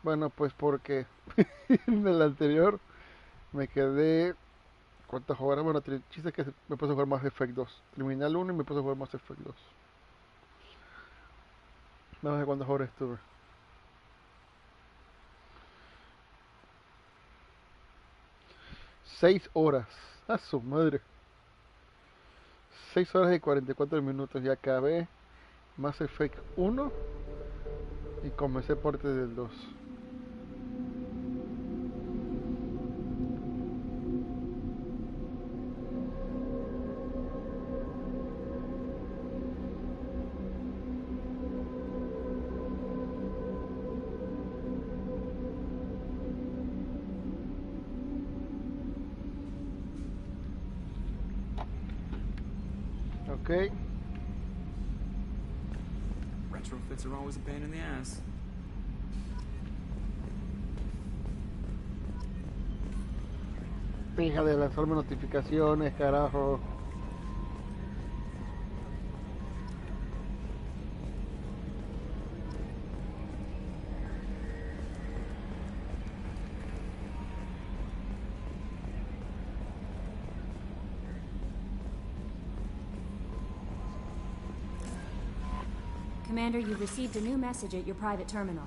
Bueno, pues porque en el anterior me quedé. ¿Cuántas horas? Bueno, el chiste es que me puse a jugar Mass Effect 2. Terminé el 1 y me puse a jugar Mass Effect 2. No sé cuántas horas estuve. 6 horas. A su madre. 6 horas y 44 minutos. Ya acabé Mass Effect 1 y comencé parte del 2. Ok. Retrofits are always a pain in the ass. Deja de lanzarme notificaciones, carajo. Commander, you've received a new message at your private terminal.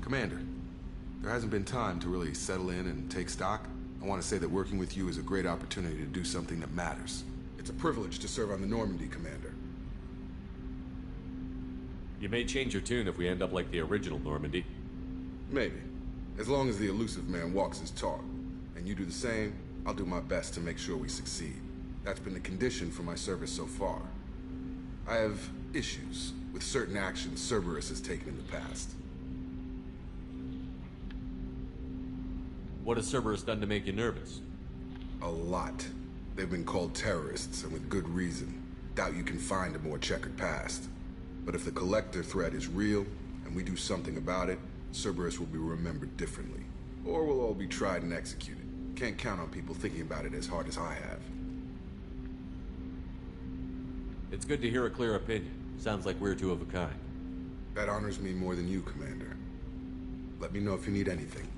Commander, there hasn't been time to really settle in and take stock. I want to say that working with you is a great opportunity to do something that matters. It's a privilege to serve on the Normandy, Commander. You may change your tune if we end up like the original Normandy. Maybe. As long as the elusive man walks his talk. And you do the same, I'll do my best to make sure we succeed. That's been the condition for my service so far. I have issues with certain actions Cerberus has taken in the past. What has Cerberus done to make you nervous? A lot. They've been called terrorists, and with good reason. Doubt you can find a more checkered past. But if the Collector threat is real, and we do something about it, Cerberus will be remembered differently. Or we'll all be tried and executed. Can't count on people thinking about it as hard as I have. It's good to hear a clear opinion. Sounds like we're two of a kind. That honors me more than you, Commander. Let me know if you need anything.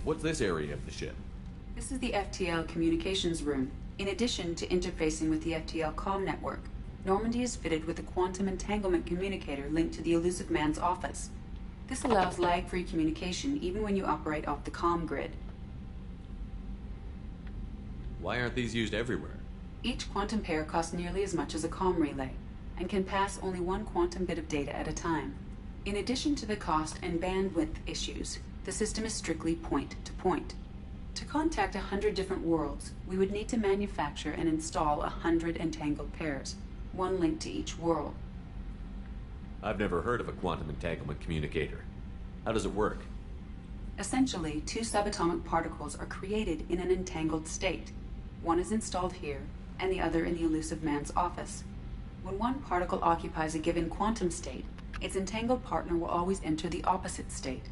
What's this area of the ship? This is the FTL communications room. In addition to interfacing with the FTL comm network, Normandy is fitted with a quantum entanglement communicator linked to the Illusive Man's office. This allows lag-free communication even when you operate off the comm grid. Why aren't these used everywhere? Each quantum pair costs nearly as much as a comm relay, and can pass only one quantum bit of data at a time. In addition to the cost and bandwidth issues, the system is strictly point-to-point. To contact 100 different worlds, we would need to manufacture and install 100 entangled pairs, one link to each world. I've never heard of a quantum entanglement communicator. How does it work? Essentially, two subatomic particles are created in an entangled state. One is installed here, and the other in the Illusive Man's office. When one particle occupies a given quantum state, its entangled partner will always enter the opposite state,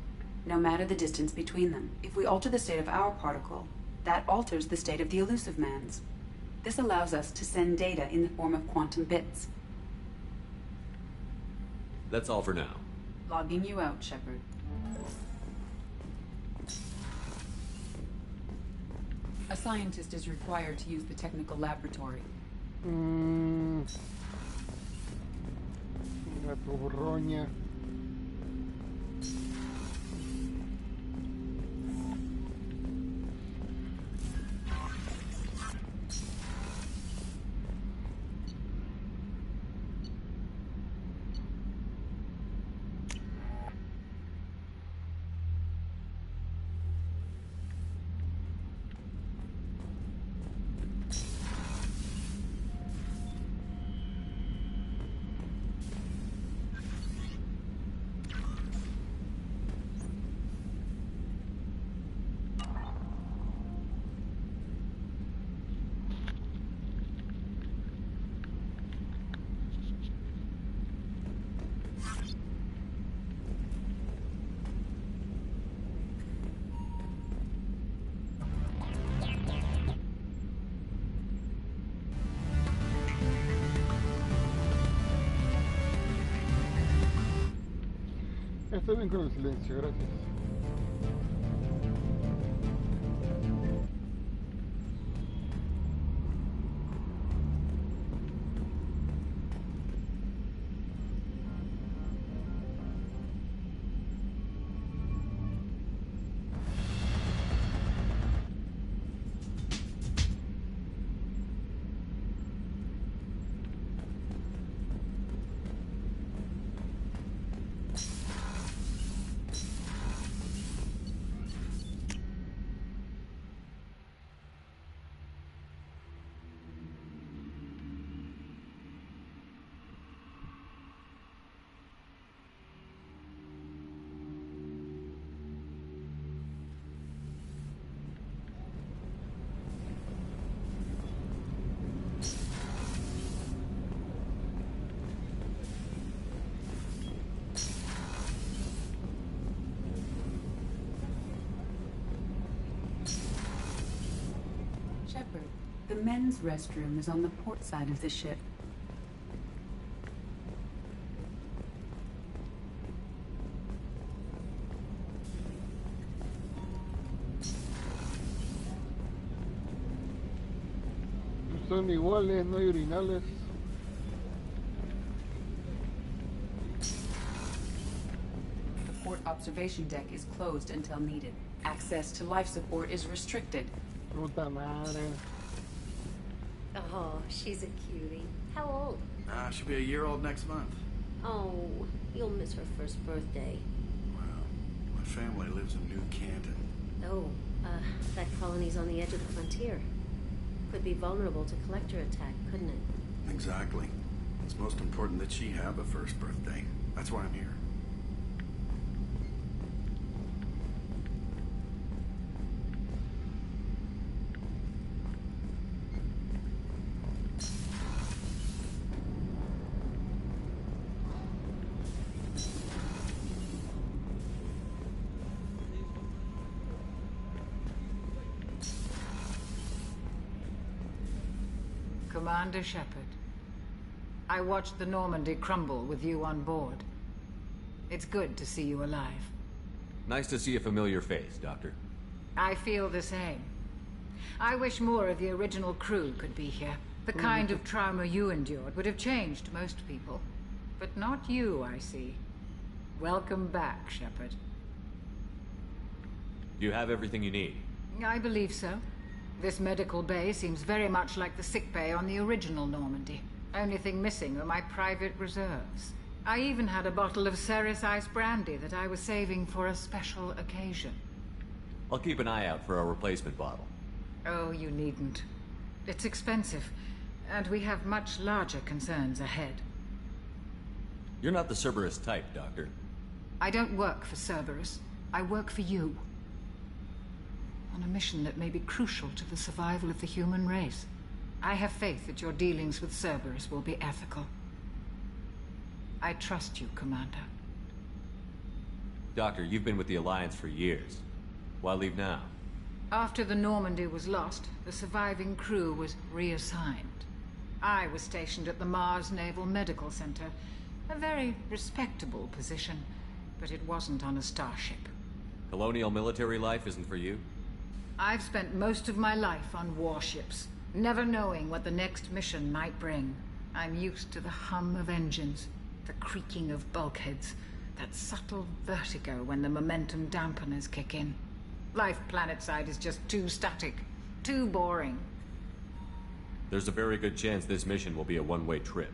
no matter the distance between them. If we alter the state of our particle, that alters the state of the Illusive Man's. This allows us to send data in the form of quantum bits. That's all for now. Logging you out, Shepard. A scientist is required to use the technical laboratory. La borroña. Estoy bien con el silencio, gracias. Shepard, the men's restroom is on the port side of the ship. Son iguales, no hay urinales. The port observation deck is closed until needed. Access to life support is restricted. Puta madre. Oh, she's a cutie. How old? She'll be a year old next month. Oh, you'll miss her first birthday. Well, my family lives in New Canton. Oh, that colony's on the edge of the frontier. Could be vulnerable to collector attack, couldn't it? Exactly. It's most important that she have a first birthday. That's why I'm here. Commander Shepard, I watched the Normandy crumble with you on board. It's good to see you alive. Nice to see a familiar face, Doctor. I feel the same. I wish more of the original crew could be here. The kind of trauma you endured would have changed most people. But not you, I see. Welcome back, Shepard. You have everything you need. I believe so. This medical bay seems very much like the sick bay on the original Normandy. Only thing missing were my private reserves. I even had a bottle of Ceres Ice brandy that I was saving for a special occasion. I'll keep an eye out for a replacement bottle. Oh, you needn't. It's expensive, and we have much larger concerns ahead. You're not the Cerberus type, Doctor. I don't work for Cerberus. I work for you. On a mission that may be crucial to the survival of the human race. I have faith that your dealings with Cerberus will be ethical. I trust you, Commander. Doctor, you've been with the Alliance for years. Why leave now? After the Normandy was lost, the surviving crew was reassigned. I was stationed at the Mars Naval Medical Center. A very respectable position, but it wasn't on a starship. Colonial military life isn't for you? I've spent most of my life on warships, never knowing what the next mission might bring. I'm used to the hum of engines, the creaking of bulkheads, that subtle vertigo when the momentum dampeners kick in. Life planetside is just too static, too boring. There's a very good chance this mission will be a one-way trip.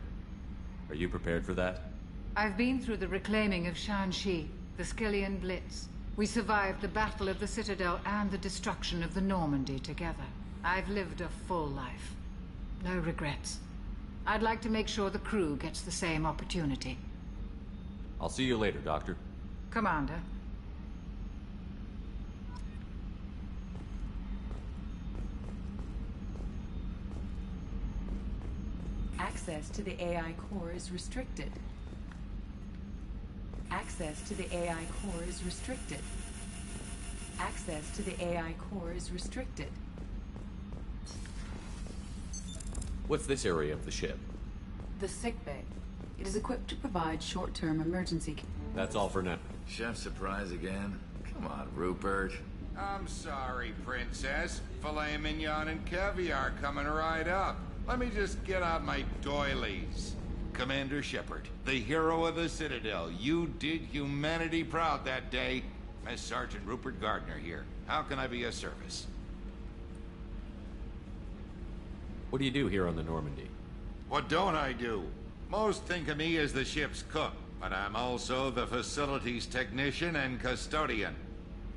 Are you prepared for that? I've been through the reclaiming of Shanxi, the Skillian Blitz. We survived the Battle of the Citadel and the destruction of the Normandy together. I've lived a full life. No regrets. I'd like to make sure the crew gets the same opportunity. I'll see you later, Doctor. Commander. Access to the AI core is restricted. Access to the AI core is restricted. Access to the AI core is restricted. What's this area of the ship? The sick bay. It is equipped to provide short-term emergency. That's all for now. Chef surprise again? Come on, Rupert. I'm sorry, Princess. Filet mignon and caviar coming right up. Let me just get out my doilies. Commander Shepard, the hero of the Citadel. You did humanity proud that day. Master Sergeant Rupert Gardner here. How can I be of service? What do you do here on the Normandy? What don't I do? Most think of me as the ship's cook, but I'm also the facilities technician and custodian.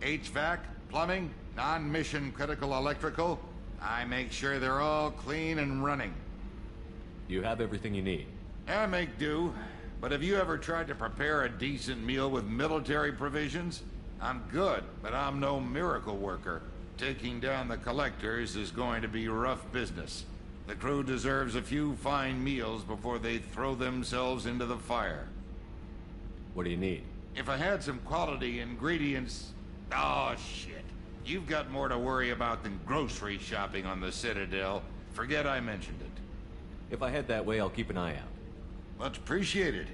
HVAC, plumbing, non-mission critical electrical. I make sure they're all clean and running. You have everything you need. I make do, but have you ever tried to prepare a decent meal with military provisions? I'm good, but I'm no miracle worker. Taking down the collectors is going to be rough business. The crew deserves a few fine meals before they throw themselves into the fire. What do you need? If I had some quality ingredients... Oh, shit. You've got more to worry about than grocery shopping on the Citadel. Forget I mentioned it. If I head that way, I'll keep an eye out. Much appreciated.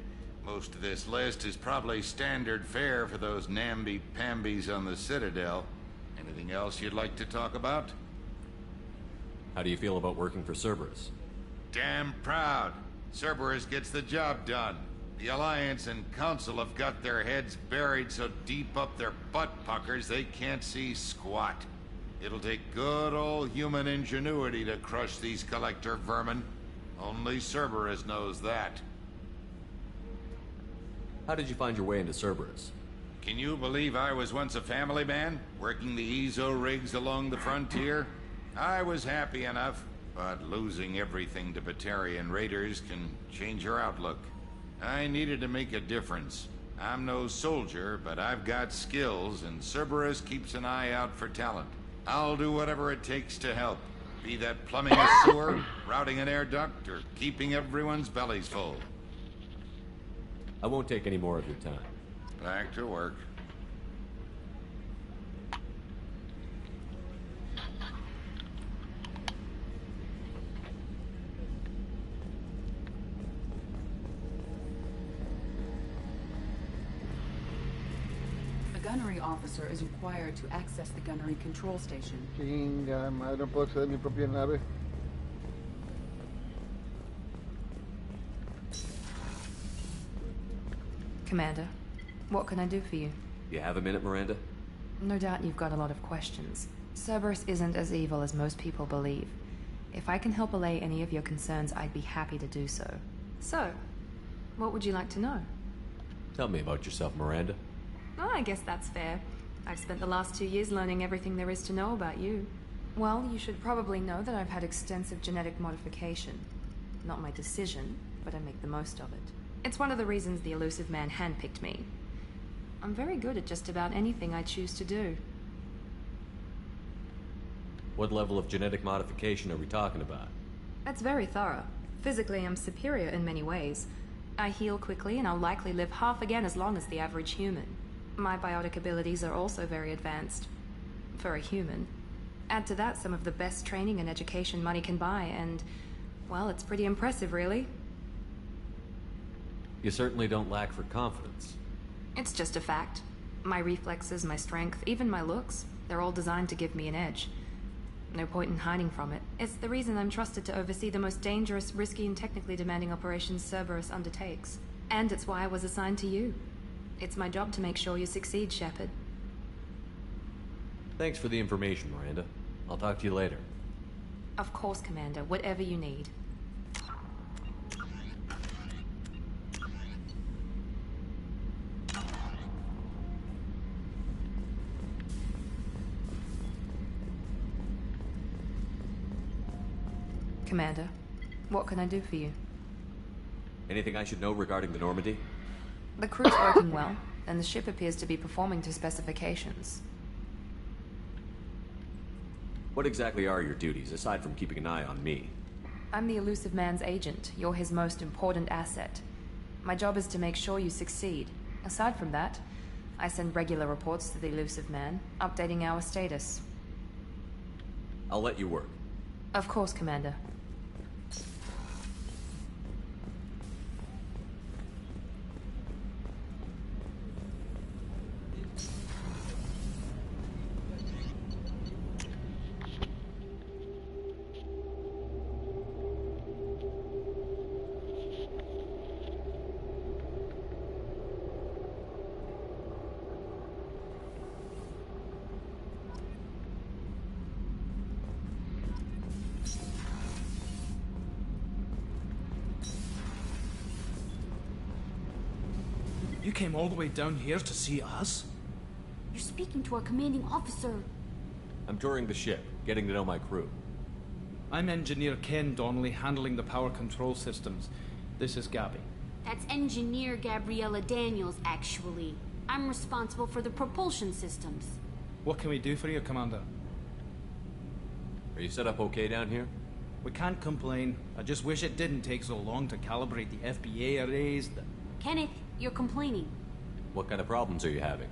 Most of this list is probably standard fare for those namby-pambies on the Citadel. Anything else you'd like to talk about? How do you feel about working for Cerberus? Damn proud. Cerberus gets the job done. The Alliance and Council have got their heads buried so deep up their butt puckers they can't see squat. It'll take good old human ingenuity to crush these collector vermin. Only Cerberus knows that. How did you find your way into Cerberus? Can you believe I was once a family man, working the EZO rigs along the frontier? I was happy enough, but losing everything to Batarian raiders can change your outlook. I needed to make a difference. I'm no soldier, but I've got skills, and Cerberus keeps an eye out for talent. I'll do whatever it takes to help. Be that plumbing a sewer, routing an air duct, or keeping everyone's bellies full. I won't take any more of your time. Back to work. gunnery officer is required to access the gunnery control station. Chinga madre, no puedo acceder a mi propia nave. Commander, what can I do for you? You have a minute, Miranda? No doubt you've got a lot of questions. Cerberus isn't as evil as most people believe. If I can help allay any of your concerns, I'd be happy to do so. So, what would you like to know? Tell me about yourself, Miranda. Oh, I guess that's fair. I've spent the last 2 years learning everything there is to know about you. Well, you should probably know that I've had extensive genetic modification. Not my decision, but I make the most of it. It's one of the reasons the Elusive Man handpicked me. I'm very good at just about anything I choose to do. What level of genetic modification are we talking about? That's very thorough. Physically, I'm superior in many ways. I heal quickly, and I'll likely live half again as long as the average human. My biotic abilities are also very advanced. For a human. Add to that some of the best training and education money can buy, and, well, it's pretty impressive, really. You certainly don't lack for confidence. It's just a fact. My reflexes, my strength, even my looks, they're all designed to give me an edge. No point in hiding from it. It's the reason I'm trusted to oversee the most dangerous, risky, and technically demanding operations Cerberus undertakes. And it's why I was assigned to you. It's my job to make sure you succeed, Shepard. Thanks for the information, Miranda. I'll talk to you later. Of course, Commander. Whatever you need. Commander, what can I do for you? Anything I should know regarding the Normandy? The crew's working well, and the ship appears to be performing to specifications. What exactly are your duties, aside from keeping an eye on me? I'm the Elusive Man's agent. You're his most important asset. My job is to make sure you succeed. Aside from that, I send regular reports to the Elusive Man, updating our status. I'll let you work. Of course, Commander. You came all the way down here to see us? You're speaking to our commanding officer. I'm touring the ship, getting to know my crew. I'm Engineer Ken Donnelly, handling the power control systems. This is Gabby. That's Engineer Gabriella Daniels, actually. I'm responsible for the propulsion systems. What can we do for you, Commander? Are you set up okay down here? We can't complain. I just wish it didn't take so long to calibrate the FBA arrays. Kenneth, you're complaining. What kind of problems are you having?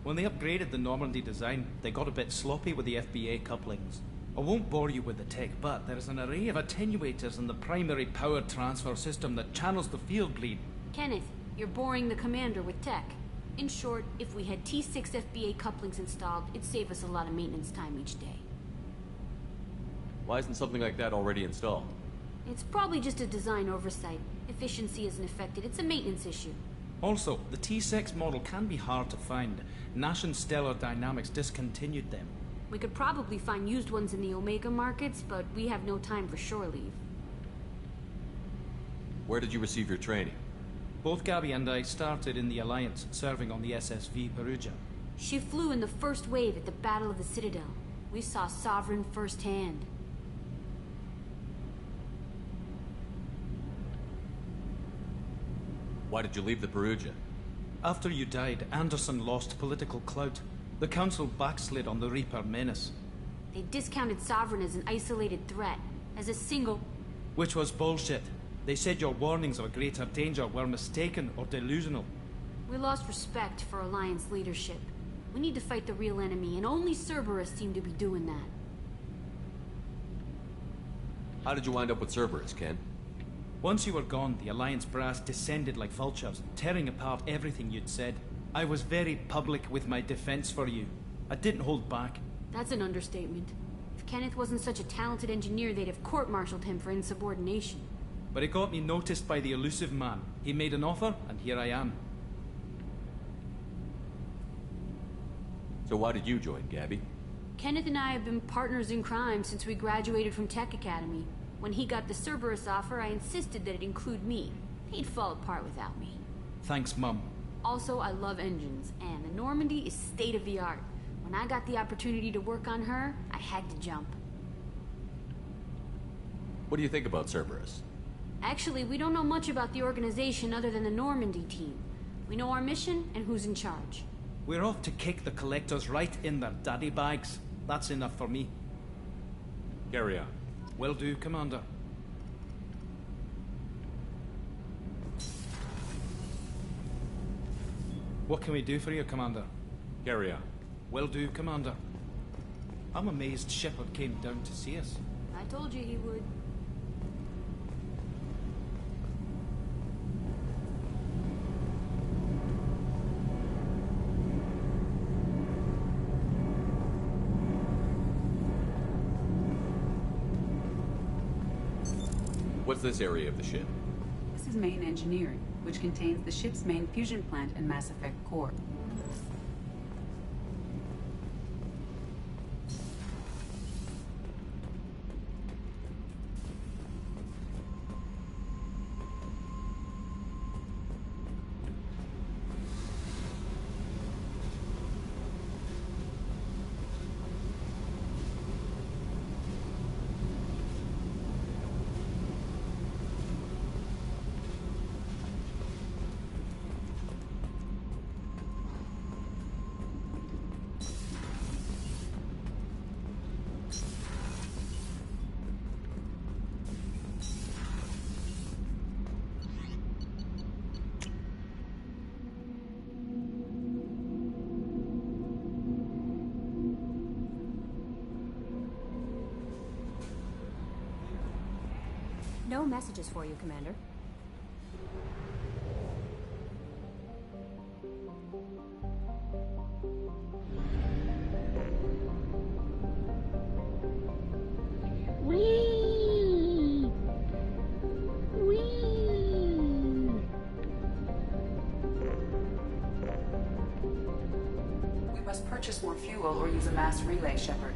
When they upgraded the Normandy design, they got a bit sloppy with the FBA couplings. I won't bore you with the tech, but there is an array of attenuators in the primary power transfer system that channels the field bleed. Kenneth, you're boring the commander with tech. In short, if we had T6 FBA couplings installed, it'd save us a lot of maintenance time each day. Why isn't something like that already installed? It's probably just a design oversight. Efficiency isn't affected. It's a maintenance issue. Also, the T6 model can be hard to find. Nash and Stellar Dynamics discontinued them. We could probably find used ones in the Omega markets, but we have no time for shore leave. Where did you receive your training? Both Gabby and I started in the Alliance, serving on the SSV Perugia. She flew in the first wave at the Battle of the Citadel. We saw Sovereign firsthand. Why did you leave the Perugia? After you died, Anderson lost political clout. The Council backslid on the Reaper menace. They discounted Sovereign as an isolated threat, as a single... Which was bullshit. They said your warnings of a greater danger were mistaken or delusional. We lost respect for Alliance leadership. We need to fight the real enemy, and only Cerberus seem to be doing that. How did you wind up with Cerberus, Ken? Once you were gone, the Alliance brass descended like vultures, tearing apart everything you'd said. I was very public with my defense for you. I didn't hold back. That's an understatement. If Kenneth wasn't such a talented engineer, they'd have court-martialed him for insubordination. But it got me noticed by the elusive man. He made an offer, and here I am. So why did you join, Gabby? Kenneth and I have been partners in crime since we graduated from Tech Academy. When he got the Cerberus offer, I insisted that it include me. He'd fall apart without me. Thanks, Mum. Also, I love engines, and the Normandy is state-of-the-art. When I got the opportunity to work on her, I had to jump. What do you think about Cerberus? Actually, we don't know much about the organization other than the Normandy team. We know our mission and who's in charge. We're off to kick the Collectors right in their daddy bags. That's enough for me. Carry on. Will do, Commander. What can we do for you, Commander? Carry on. Will do, Commander. I'm amazed Shepard came down to see us. I told you he would. What's this area of the ship? This is main engineering, which contains the ship's main fusion plant and Mass Effect core. No messages for you, Commander. Whee! Whee! We must purchase more fuel or use a mass relay, Shepard.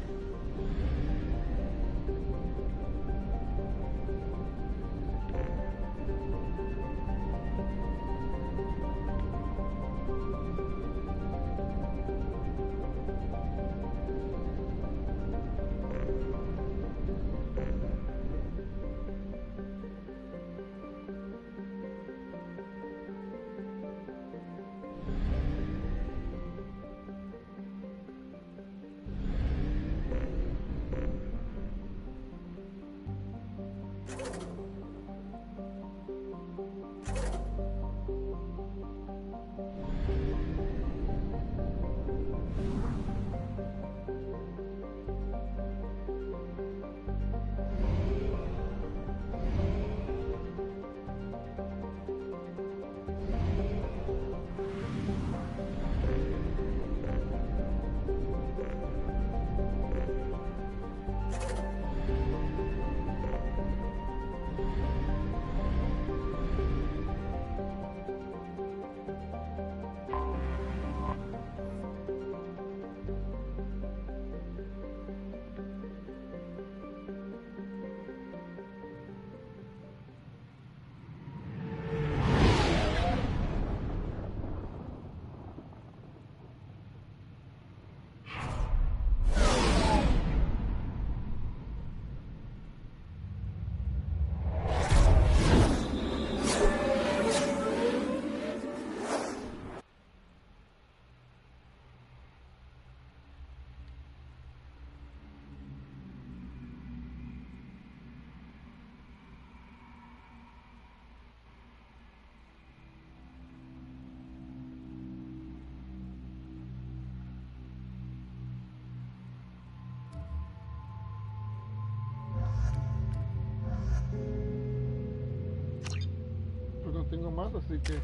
más, así que...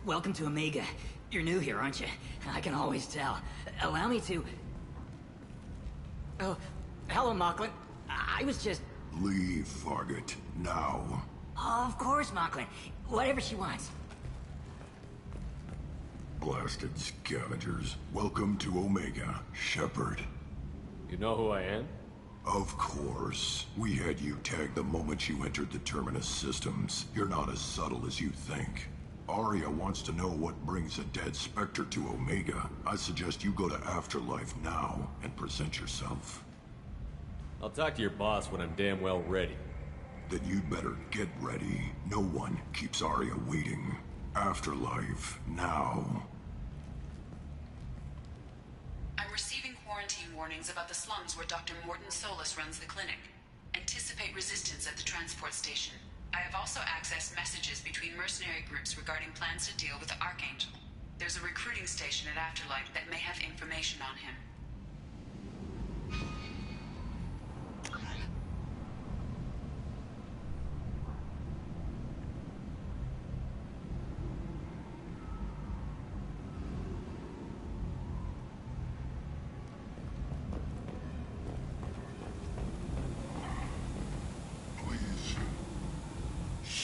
Welcome to Omega. You're new here, aren't you? I can always tell. Allow me to... Oh, hello, Mocklin. I was just... Leave, Fargate. Now. Of course, Mocklin. Whatever she wants. Blasted scavengers. Welcome to Omega, Shepard. You know who I am? Of course. We had you tagged the moment you entered the Terminus systems. You're not as subtle as you think. Aria wants to know what brings a dead Spectre to Omega. I suggest you go to Afterlife now and present yourself. I'll talk to your boss when I'm damn well ready. Then you'd better get ready. No one keeps Aria waiting. Afterlife now. I'm receiving quarantine warnings about the slums where Dr. Morton Solus runs the clinic. Anticipate resistance at the transport station. I have also accessed messages between mercenary groups regarding plans to deal with the Archangel. There's a recruiting station at Afterlife that may have information on him.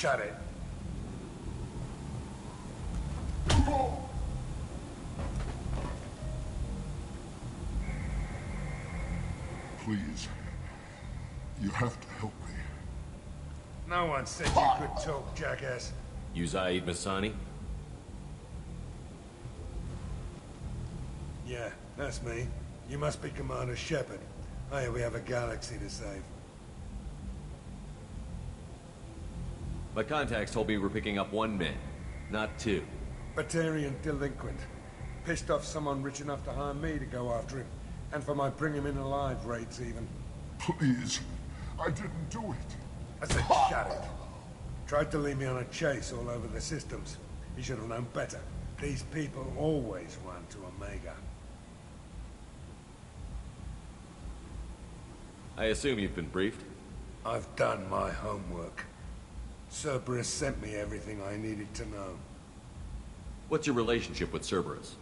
Shut it. Please. You have to help me. No one said you could talk, jackass. You Zaid Masani? Yeah, that's me. You must be Commander Shepard. Hey, we have a galaxy to save. My contacts told me we're picking up one man, not two. Batarian delinquent. Pissed off someone rich enough to hire me to go after him. And for my bring him in alive rates even. Please. I didn't do it. I said shut it. Tried to lead me on a chase all over the systems. He should have known better. These people always run to Omega. I assume you've been briefed? I've done my homework. Cerberus sent me everything I needed to know. What's your relationship with Cerberus?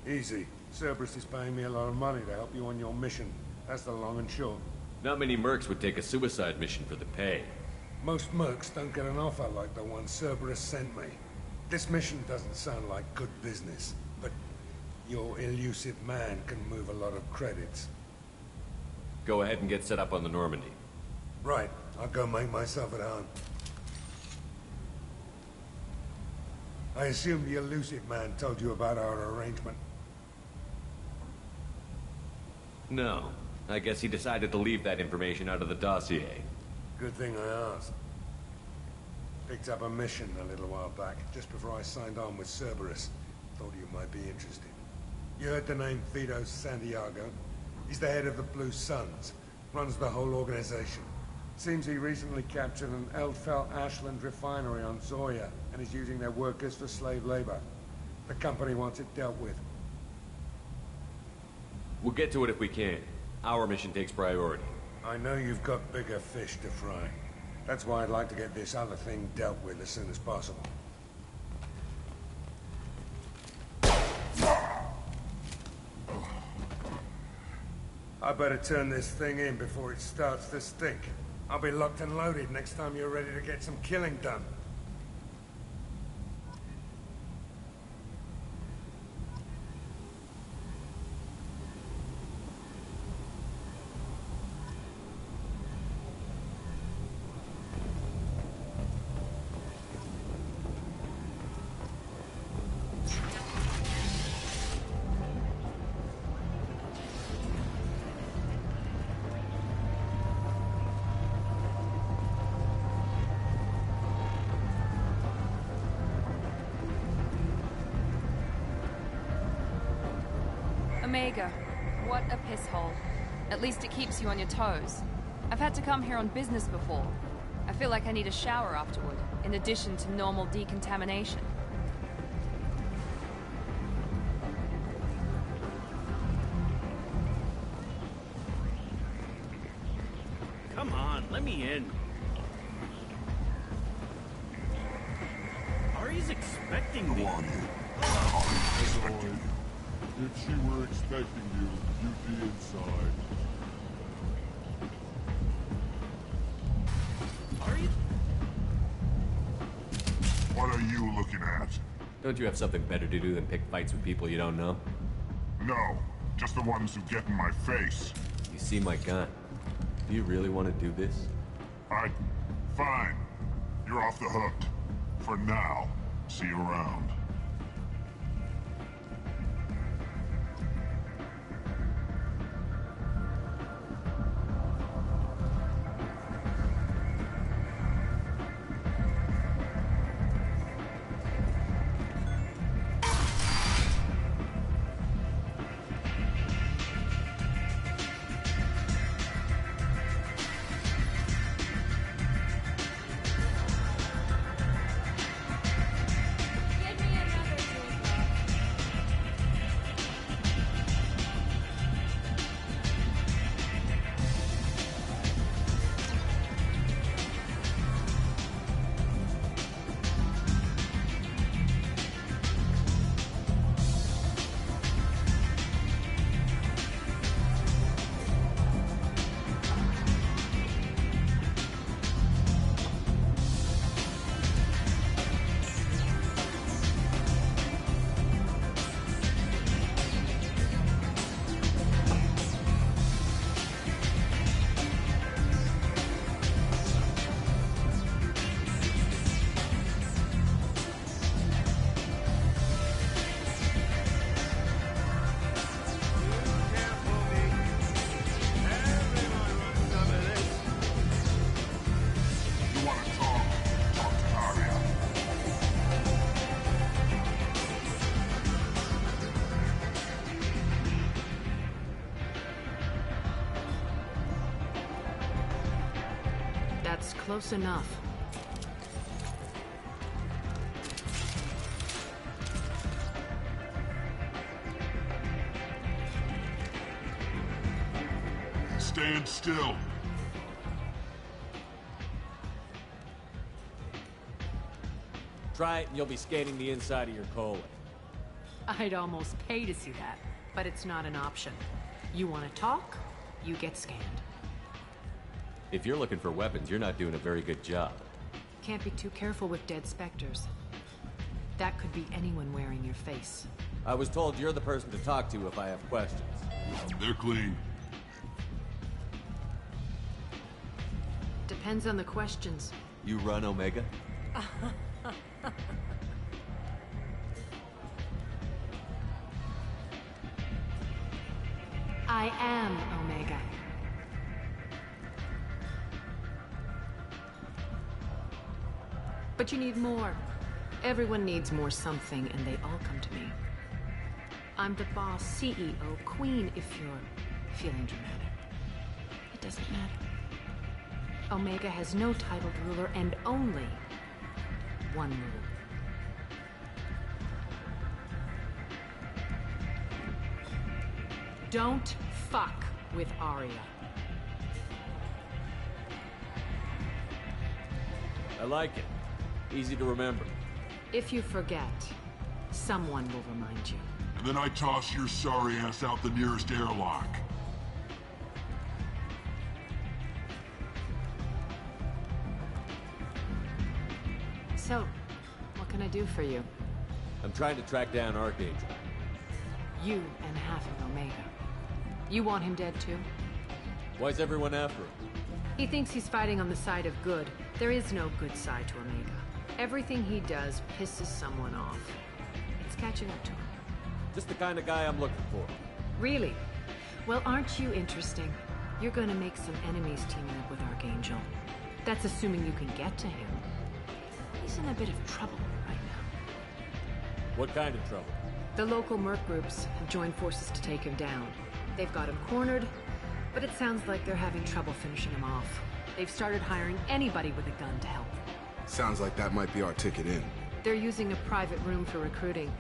Easy. Cerberus is paying me a lot of money to help you on your mission. That's the long and short. Not many mercs would take a suicide mission for the pay. Most mercs don't get an offer like the one Cerberus sent me. This mission doesn't sound like good business, but your elusive man can move a lot of credits. Go ahead and get set up on the Normandy. Right. I'll go make myself at home. I assume the elusive man told you about our arrangement. No. I guess he decided to leave that information out of the dossier. Good thing I asked. Picked up a mission a little while back, just before I signed on with Cerberus. Thought you might be interested. You heard the name Vito Santiago? He's the head of the Blue Suns. Runs the whole organization. Seems he recently captured an Eldfell Ashland refinery on Zoya and is using their workers for slave labor. The company wants it dealt with. We'll get to it if we can. Our mission takes priority. I know you've got bigger fish to fry. That's why I'd like to get this other thing dealt with as soon as possible. I better turn this thing in before it starts to stink. I'll be locked and loaded next time you're ready to get some killing done. Omega. What a piss hole. At least it keeps you on your toes. I've had to come here on business before. I feel like I need a shower afterward, in addition to normal decontamination. Come on, let me in. Ari's expecting me. If she were expecting you, you'd be inside. Ari? What are you looking at? Don't you have something better to do than pick fights with people you don't know? No, just the ones who get in my face. You see my gun. Do you really want to do this? Fine. You're off the hook. For now. See you around. That's close enough. Stand still. Try it and you'll be scanning the inside of your colon. I'd almost pay to see that, but it's not an option. You want to talk, you get scanned. If you're looking for weapons, you're not doing a very good job. Can't be too careful with dead specters. That could be anyone wearing your face. I was told you're the person to talk to if I have questions. They're clean. Depends on the questions. You run, Omega? I am Omega. But you need more. Everyone needs more something, and they all come to me. I'm the boss, CEO, queen, if you're feeling dramatic. It doesn't matter. Omega has no titled ruler and only one rule. Don't fuck with Aria. I like it. Easy to remember. If you forget, someone will remind you. And then I toss your sorry ass out the nearest airlock. So, what can I do for you? I'm trying to track down Archangel. You and half of Omega. You want him dead too? Why's everyone after him? He thinks he's fighting on the side of good. There is no good side to Omega. Everything he does pisses someone off. It's catching up to him. Just the kind of guy I'm looking for. Really? Well, aren't you interesting? You're gonna make some enemies teaming up with Archangel. That's assuming you can get to him. He's in a bit of trouble right now. What kind of trouble? The local merc groups have joined forces to take him down. They've got him cornered, but it sounds like they're having trouble finishing him off. They've started hiring anybody with a gun to help them. Sounds like that might be our ticket in. They're using a private room for recruiting.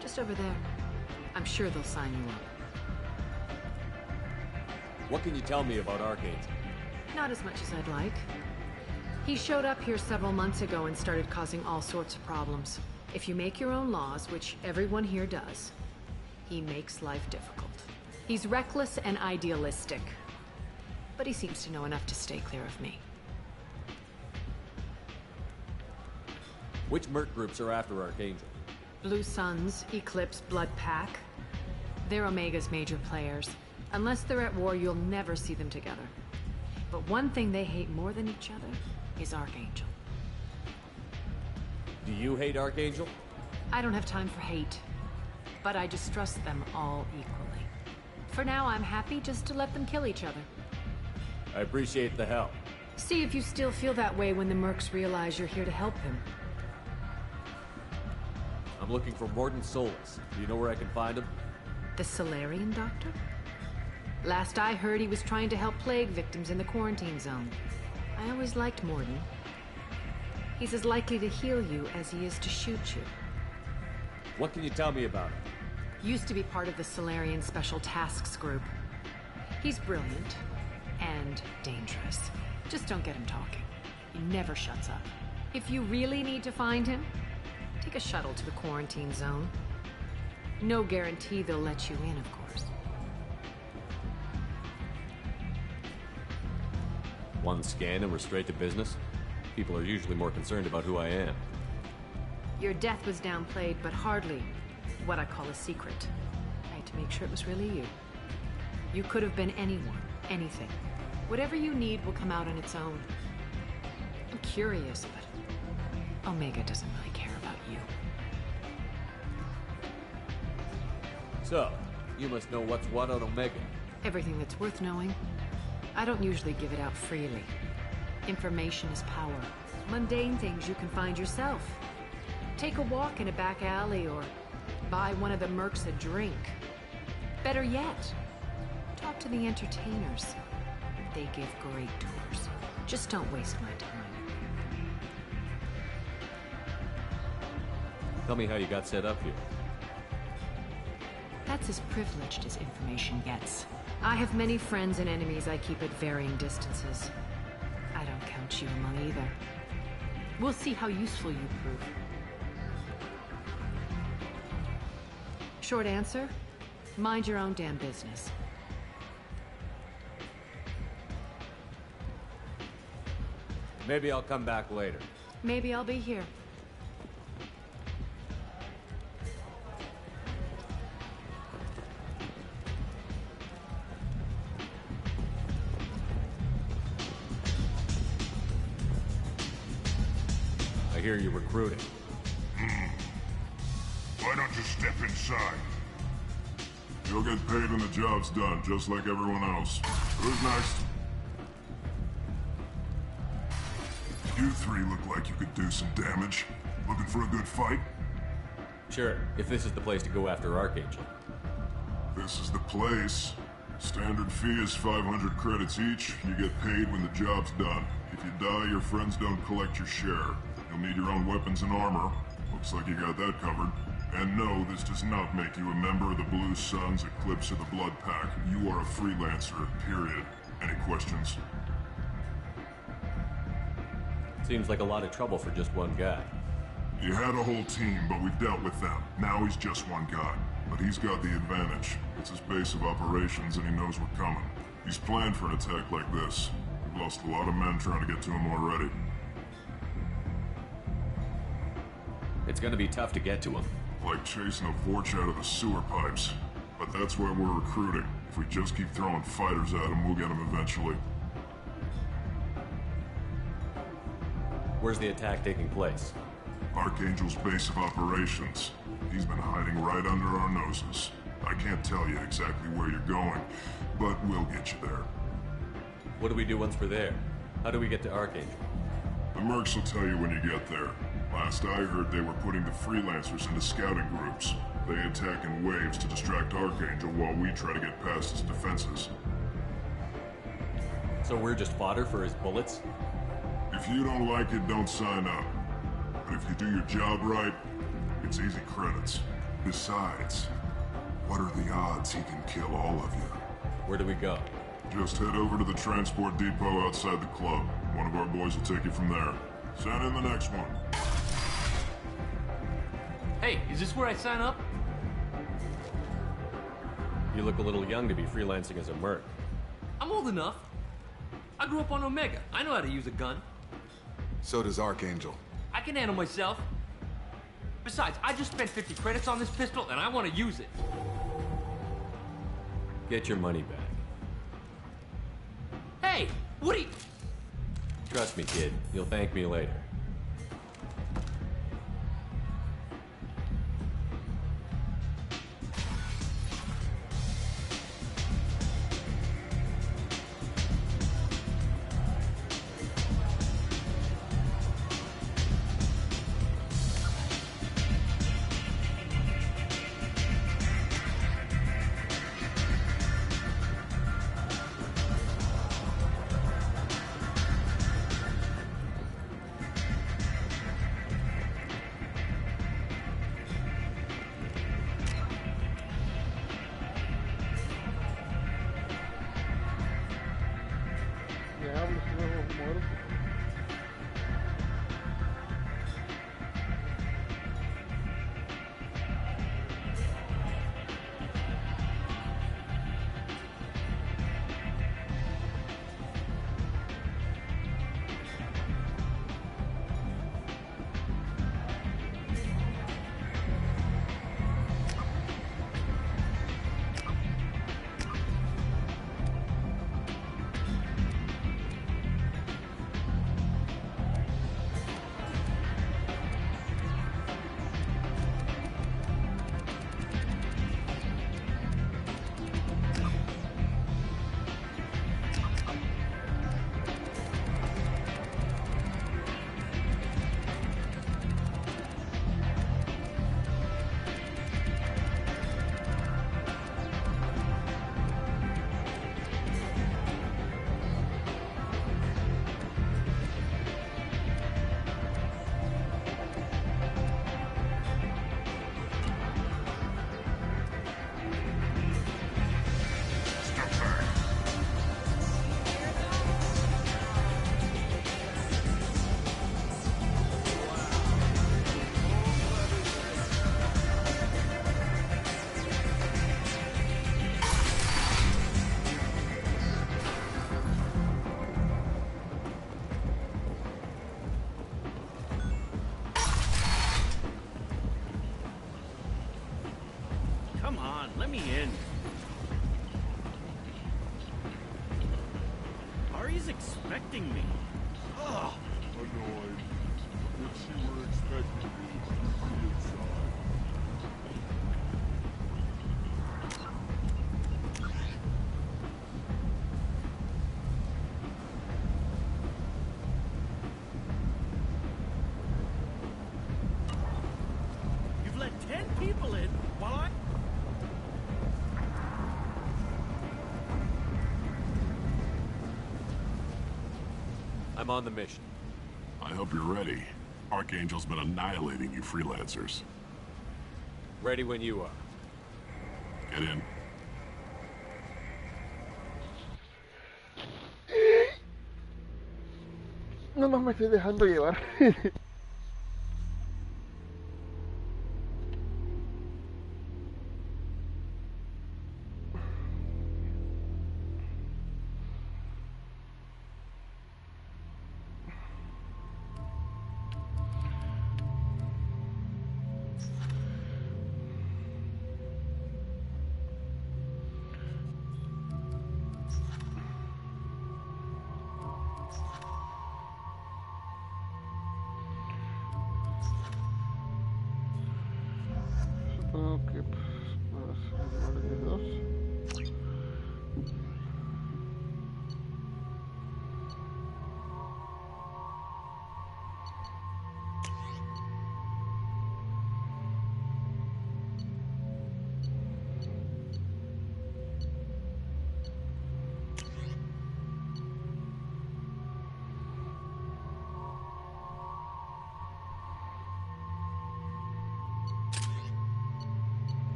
Just over there. I'm sure they'll sign you up. What can you tell me about Archangel? Not as much as I'd like. He showed up here several months ago and started causing all sorts of problems. If you make your own laws, which everyone here does, he makes life difficult. He's reckless and idealistic. But he seems to know enough to stay clear of me. Which merc groups are after Archangel? Blue Suns, Eclipse, Blood Pack. They're Omega's major players. Unless they're at war, you'll never see them together. But one thing they hate more than each other is Archangel. Do you hate Archangel? I don't have time for hate. But I distrust them all equally. For now, I'm happy just to let them kill each other. I appreciate the help. See if you still feel that way when the mercs realize you're here to help him. I'm looking for Mordin Solus. Do you know where I can find him? The Solarian doctor? Last I heard, he was trying to help plague victims in the quarantine zone. I always liked Mordin. He's as likely to heal you as he is to shoot you. What can you tell me about him? Used to be part of the Solarian Special Tasks Group. He's brilliant and dangerous. Just don't get him talking. He never shuts up. If you really need to find him, take a shuttle to the quarantine zone. No guarantee they'll let you in, of course. One scan and we're straight to business? People are usually more concerned about who I am. Your death was downplayed, but hardly what I call a secret. I had to make sure it was really you. You could have been anyone, anything. Whatever you need will come out on its own. I'm curious, but Omega doesn't really care about you. So, you must know what's what on Omega. Everything that's worth knowing. I don't usually give it out freely. Information is power. Mundane things you can find yourself. Take a walk in a back alley or buy one of the mercs a drink. Better yet, talk to the entertainers. They give great tours. Just don't waste my time. Tell me how you got set up here. That's as privileged as information gets. I have many friends and enemies I keep at varying distances. I don't count you among either. We'll see how useful you prove. Short answer, mind your own damn business. Maybe I'll come back later. Maybe I'll be here. I hear you're recruiting. Why don't you step inside? You'll get paid when the job's done, just like everyone else. Who's next? You three look like you could do some damage. Looking for a good fight? Sure, if this is the place to go after Archangel. This is the place. Standard fee is 500 credits each. You get paid when the job's done. If you die, your friends don't collect your share. You'll need your own weapons and armor. Looks like you got that covered. And no, this does not make you a member of the Blue Suns, Eclipse, or the Blood Pack. You are a freelancer, period. Any questions? Seems like a lot of trouble for just one guy. You had a whole team, but we've dealt with them. Now he's just one guy. But he's got the advantage. It's his base of operations and he knows we're coming. He's planned for an attack like this. We've lost a lot of men trying to get to him already. It's gonna be tough to get to him. Like chasing a Vorch out of the sewer pipes. But that's why we're recruiting. If we just keep throwing fighters at him, we'll get him eventually. Where's the attack taking place? Archangel's base of operations. He's been hiding right under our noses. I can't tell you exactly where you're going, but we'll get you there. What do we do once we're there? How do we get to Archangel? The mercs will tell you when you get there. Last I heard, they were putting the freelancers into scouting groups. They attack in waves to distract Archangel while we try to get past his defenses. So we're just fodder for his bullets? If you don't like it, don't sign up. But if you do your job right, it's easy credits. Besides, what are the odds he can kill all of you? Where do we go? Just head over to the transport depot outside the club. One of our boys will take you from there. Send in the next one. Hey, is this where I sign up? You look a little young to be freelancing as a merc. I'm old enough. I grew up on Omega. I know how to use a gun. So does Archangel. I can handle myself. Besides, I just spent 50 credits on this pistol, and I want to use it. Get your money back. Hey, what are you... Trust me, kid. You'll thank me later. Come on, let me in. Ari's expecting me. Ugh. Annoyed. If she were expecting you, she'd be inside. You've let 10 people in while I... I'm on the mission. I hope you're ready. Archangel's been annihilating you freelancers. Ready when you are. Get in. No más me estoy dejando llevar. Ok, pues vamos a hacer dos.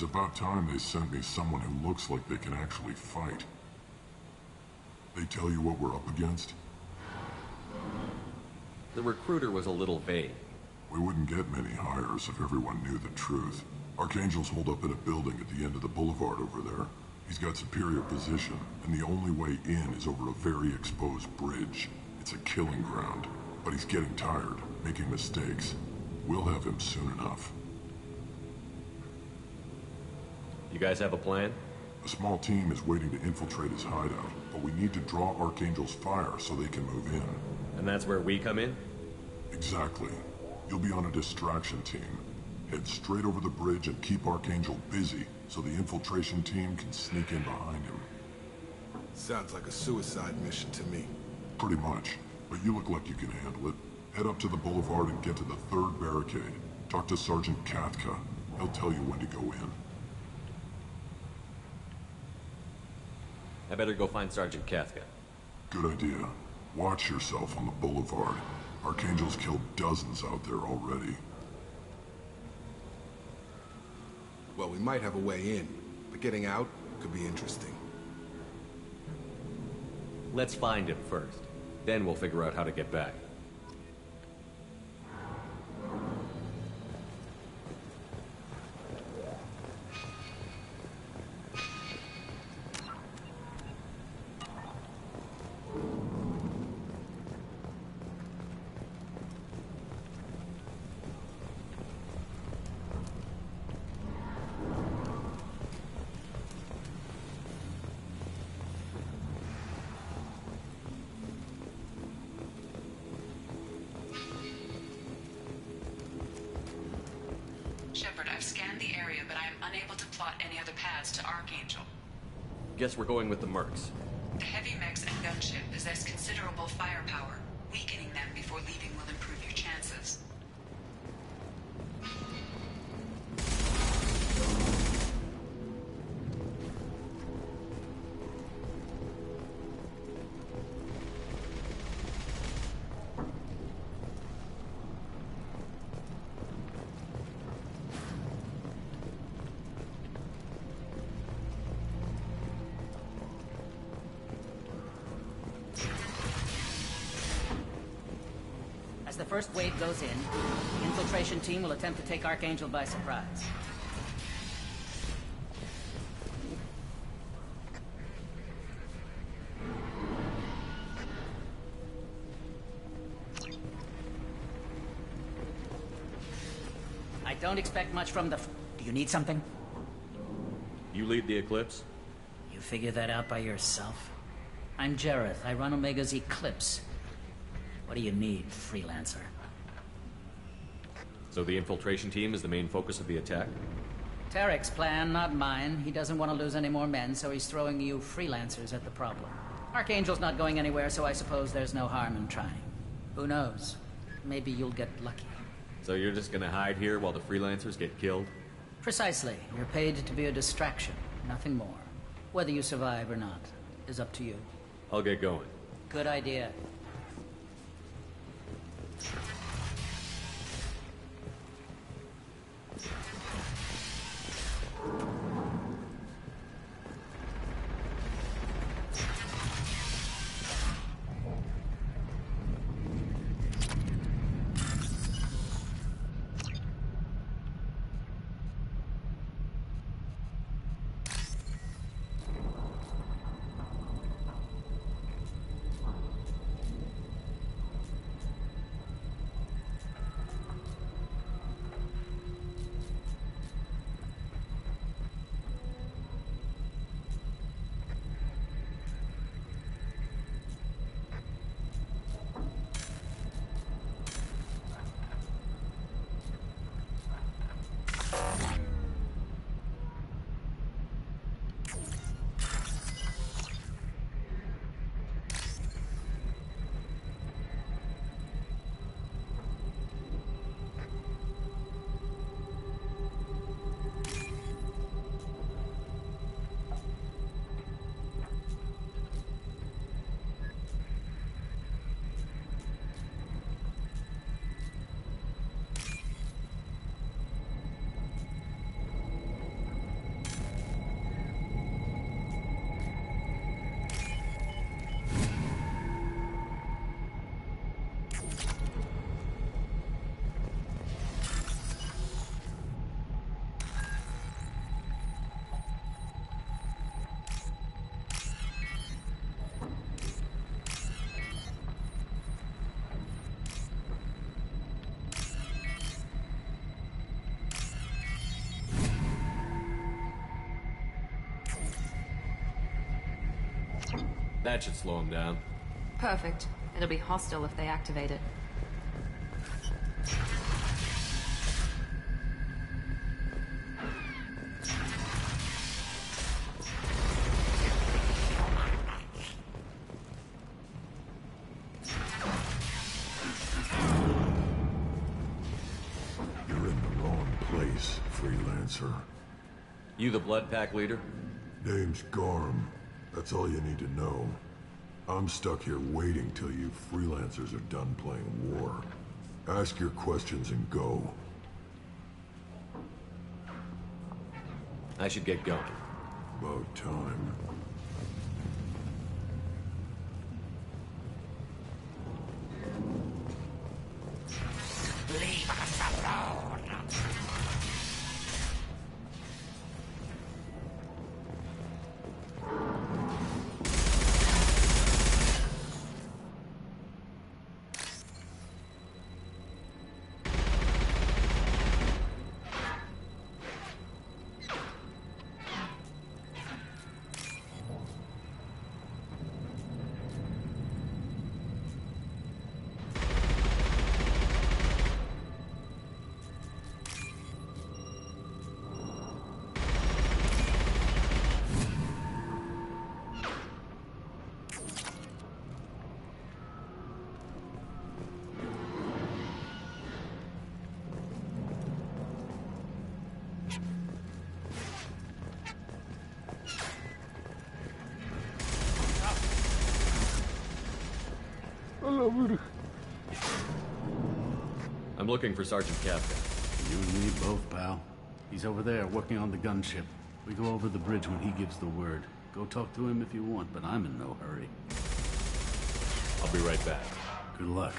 It's about time they sent me someone who looks like they can actually fight. They tell you what we're up against? The recruiter was a little vague. We wouldn't get many hires if everyone knew the truth. Archangel's holed up in a building at the end of the boulevard over there. He's got superior position, and the only way in is over a very exposed bridge. It's a killing ground, but he's getting tired, making mistakes. We'll have him soon enough. You guys have a plan? A small team is waiting to infiltrate his hideout, but we need to draw Archangel's fire so they can move in. And that's where we come in? Exactly. You'll be on a distraction team. Head straight over the bridge and keep Archangel busy so the infiltration team can sneak in behind him. Sounds like a suicide mission to me. Pretty much, but you look like you can handle it. Head up to the boulevard and get to the third barricade. Talk to Sergeant Katka. He'll tell you when to go in. I better go find Sergeant Katka. Good idea. Watch yourself on the boulevard. Archangel's killed dozens out there already. Well, we might have a way in, but getting out could be interesting. Let's find him first. Then we'll figure out how to get back. Shepard, I've scanned the area, but I am unable to plot any other paths to Archangel. Guess we're going with the Mercs. The heavy mechs and gunship possess considerable firepower. Weakening them before leaving will improve your chances. As the first wave goes in, the infiltration team will attempt to take Archangel by surprise. I don't expect much from the... Do you need something? You lead the Eclipse? You figure that out by yourself? I'm Jareth. I run Omega's Eclipse. What do you need, freelancer? So the infiltration team is the main focus of the attack? Tarek's plan, not mine. He doesn't want to lose any more men, so he's throwing you freelancers at the problem. Archangel's not going anywhere, so I suppose there's no harm in trying. Who knows? Maybe you'll get lucky. So you're just gonna hide here while the freelancers get killed? Precisely. You're paid to be a distraction, nothing more. Whether you survive or not is up to you. I'll get going. Good idea. That should slow them down. Perfect. It'll be hostile if they activate it. You're in the wrong place, freelancer. You the Blood Pack leader? Name's Garm. That's all you need to know. I'm stuck here waiting till you freelancers are done playing war. Ask your questions and go. I should get going. About time. Leave us alone. I'm looking for Sergeant Kafka. You and me both, pal. He's over there working on the gunship. We go over the bridge when he gives the word. Go talk to him if you want, but I'm in no hurry. I'll be right back. Good luck.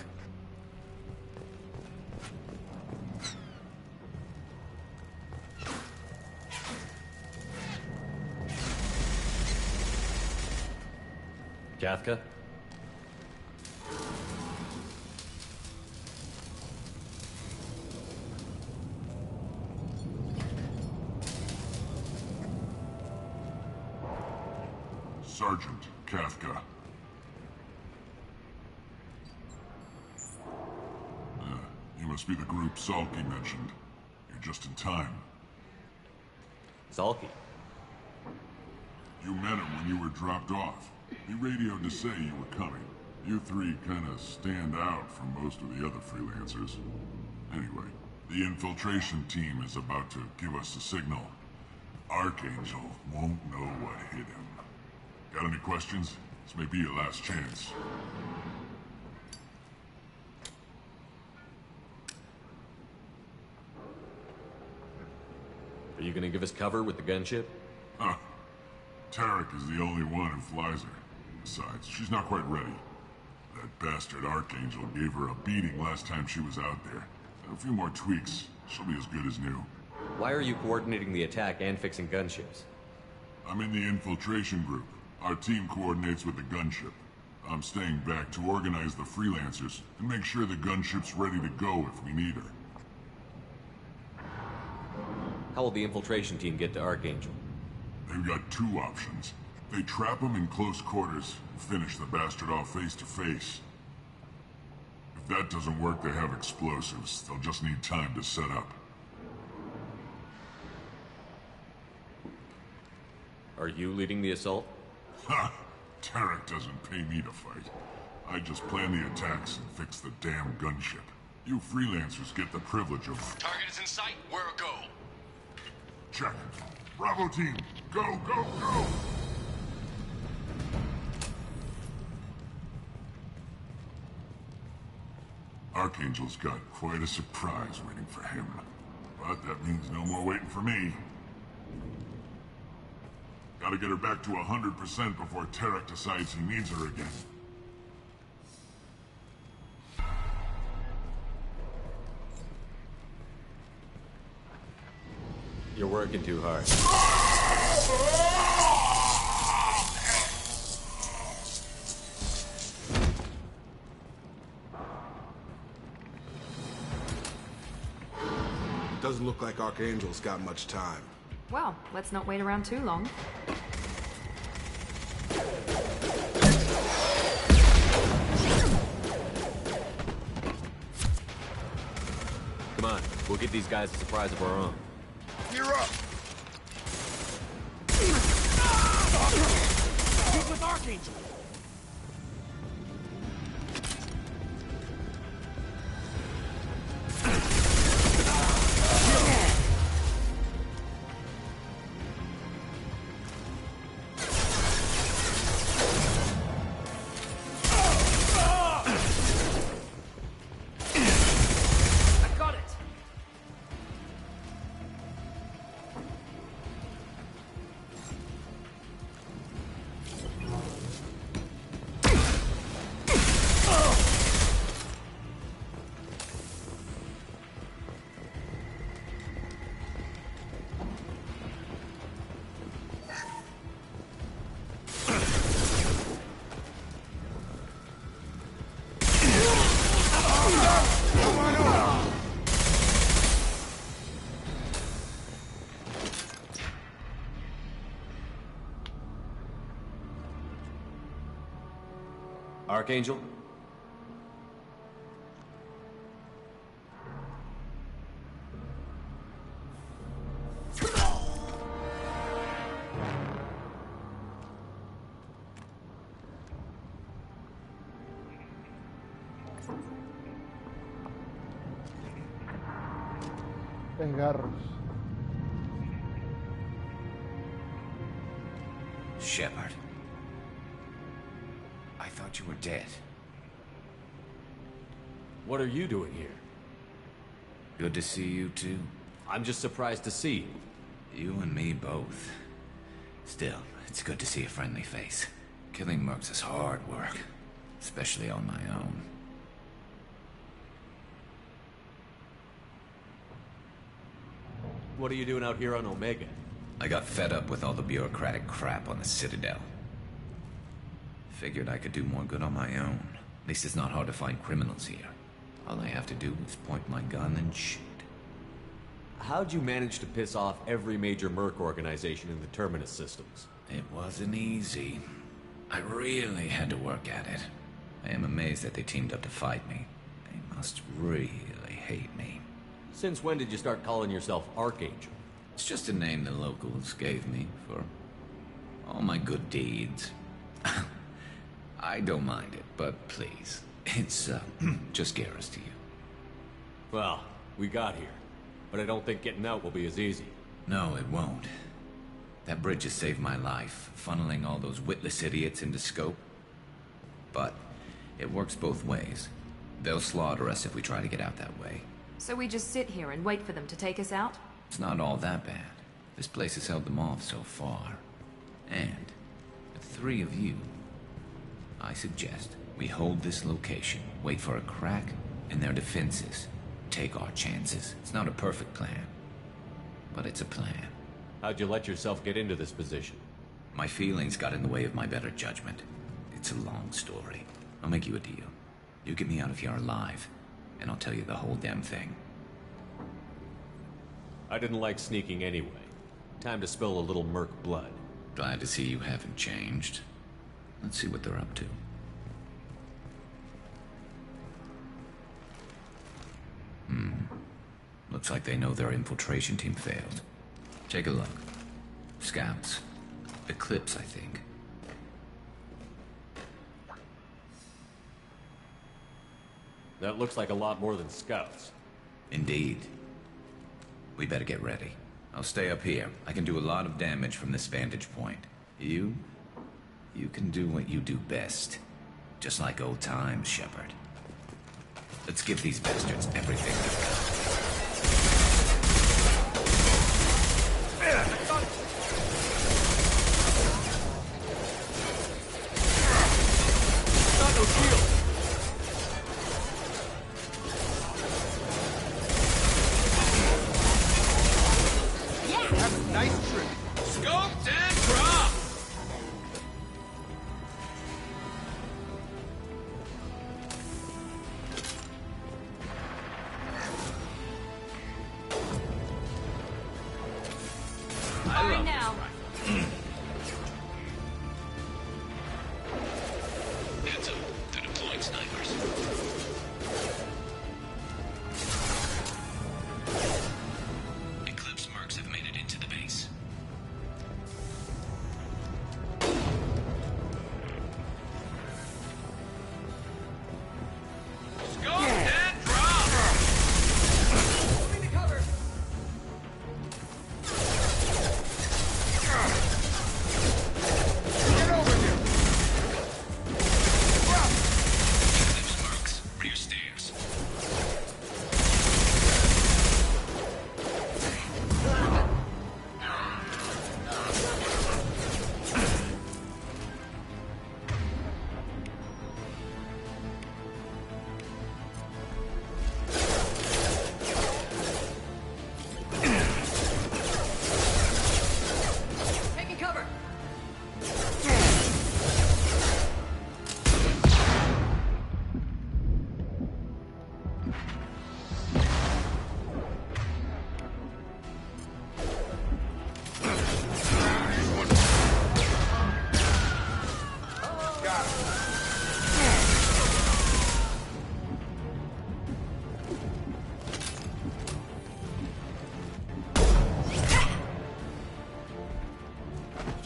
Kafka? Sergeant Kafka. You must be the group Salky mentioned. You're just in time. Salky? You met him when you were dropped off. He radioed to say you were coming. You three kind of stand out from most of the other freelancers. Anyway, the infiltration team is about to give us the signal. Archangel won't know what hit him. Got any questions? This may be your last chance. Are you gonna give us cover with the gunship? Huh. Tarek is the only one who flies her. Besides, she's not quite ready. That bastard Archangel gave her a beating last time she was out there. A few more tweaks, she'll be as good as new. Why are you coordinating the attack and fixing gunships? I'm in the infiltration group. Our team coordinates with the gunship. I'm staying back to organize the freelancers and make sure the gunship's ready to go if we need her. How will the infiltration team get to Archangel? They've got two options. They trap him in close quarters and finish the bastard off face to face. If that doesn't work, they have explosives. They'll just need time to set up. Are you leading the assault? Ha! Tarek doesn't pay me to fight. I just plan the attacks and fix the damn gunship. You freelancers get the privilege of... Target is in sight. Where a go? Check. Bravo team, go, go, go! Archangel's got quite a surprise waiting for him. But that means no more waiting for me. Gotta get her back to 100% before Tarek decides he needs her again. You're working too hard. Doesn't look like Archangel's got much time. Well, let's not wait around too long. give these guys a surprise of our own. You're up! Shoot with Archangel! Archangel? Desgarros. Shepard. I thought you were dead. What are you doing here? Good to see you too. I'm just surprised to see you. You and me both. Still, it's good to see a friendly face. Killing mercs is hard work, especially on my own. What are you doing out here on Omega? I got fed up with all the bureaucratic crap on the Citadel. Figured I could do more good on my own. At least it's not hard to find criminals here. All I have to do is point my gun and shoot. How'd you manage to piss off every major merc organization in the Terminus systems? It wasn't easy. I really had to work at it. I am amazed that they teamed up to fight me. They must really hate me. Since when did you start calling yourself Archangel? It's just a name the locals gave me for all my good deeds. I don't mind it, but please, it's just Garrus to you. Well, we got here, but I don't think getting out will be as easy. No, it won't. That bridge has saved my life, funneling all those witless idiots into scope. But it works both ways. They'll slaughter us if we try to get out that way. So we just sit here and wait for them to take us out? It's not all that bad. This place has held them off so far. And with 3 of you, I suggest we hold this location, wait for a crack in their defenses, take our chances. It's not a perfect plan, but it's a plan. How'd you let yourself get into this position? My feelings got in the way of my better judgment. It's a long story. I'll make you a deal. You get me out of here alive, and I'll tell you the whole damn thing. I didn't like sneaking anyway. Time to spill a little merc blood. Glad to see you haven't changed. Let's see what they're up to. Looks like they know their infiltration team failed. Take a look. Scouts. Eclipse, I think. That looks like a lot more than scouts. Indeed. We better get ready. I'll stay up here. I can do a lot of damage from this vantage point. You can do what you do best. Just like old times, Shepard. Let's give these bastards everything they've got. Got no shield. Yeah! That's a nice trick. Scoped and dropped! Fine now. Heads up. They're deploying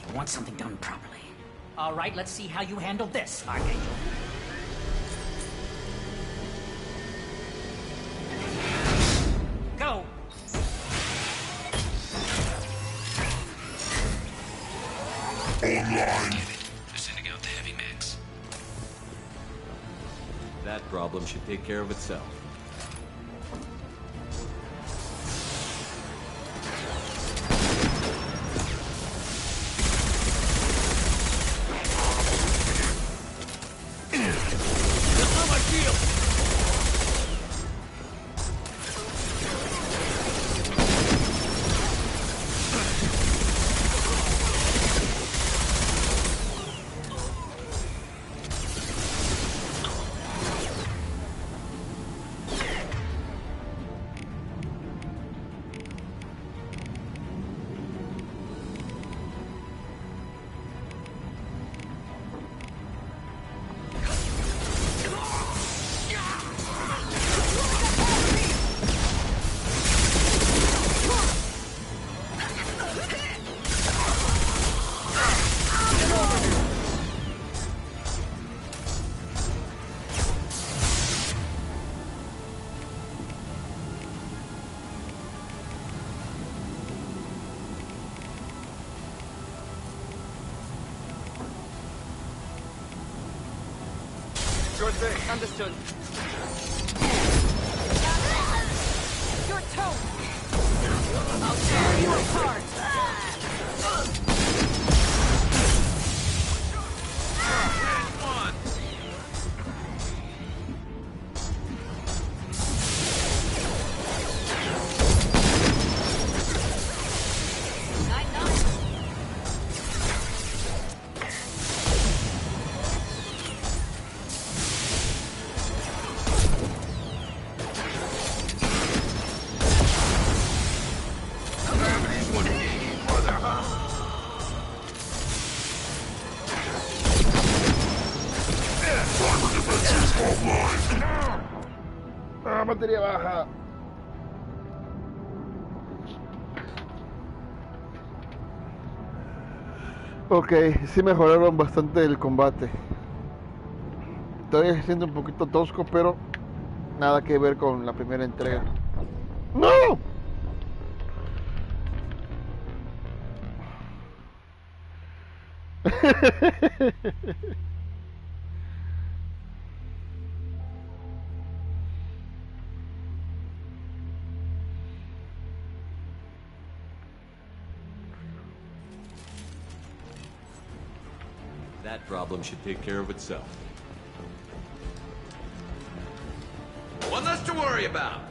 You want something done properly. All right, let's see how you handle this, Archangel. Go! Online. Sending out the heavy mix. That problem should take care of itself. Sure thing. Understood. Your toe! I'll tear you apart! Ah, batería baja. Ok, sí mejoraron bastante el combate. Todavía se siente un poquito tosco, pero nada que ver con la primera entrega. ¡No! That problem should take care of itself. One less to worry about.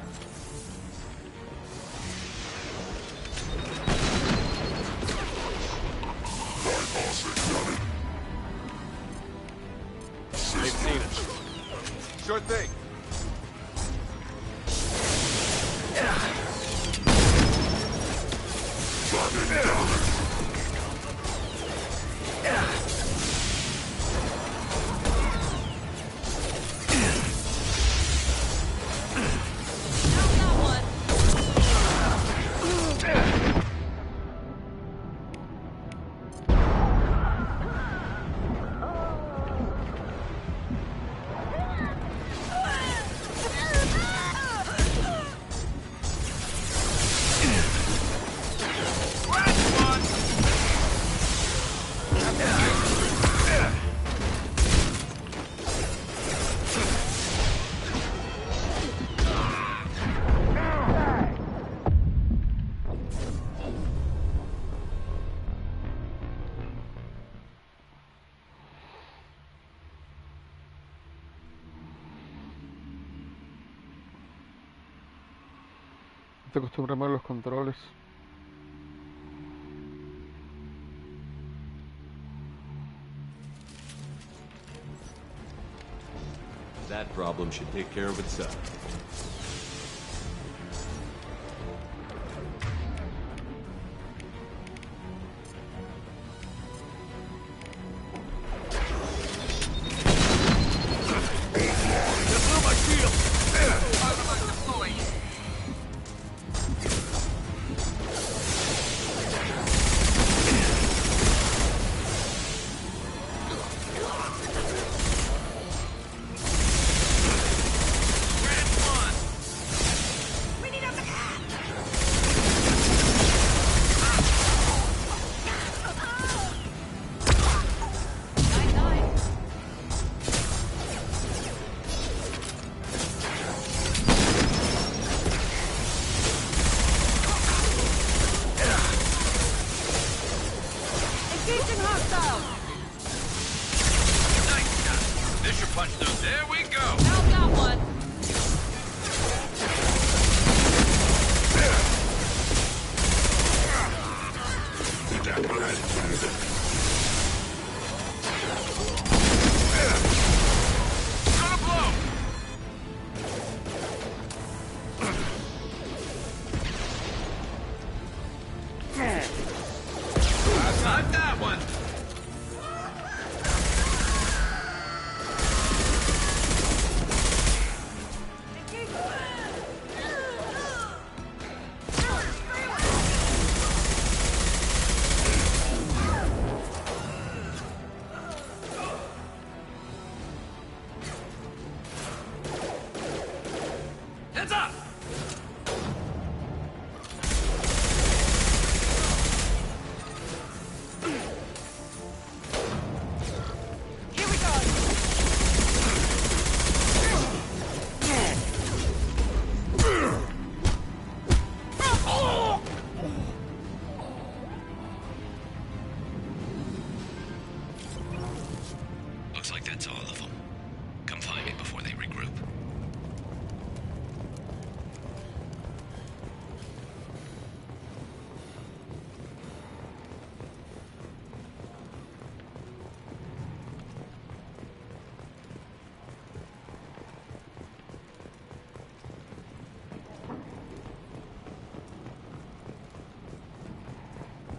They've seen it. Sure thing. Te acostumbras a los controles. That problem should take care of itself. This should punch through. There we go. Now got one. Not that one. Heads up. Here we go. Looks like that's all of them. Come find me before they regroup.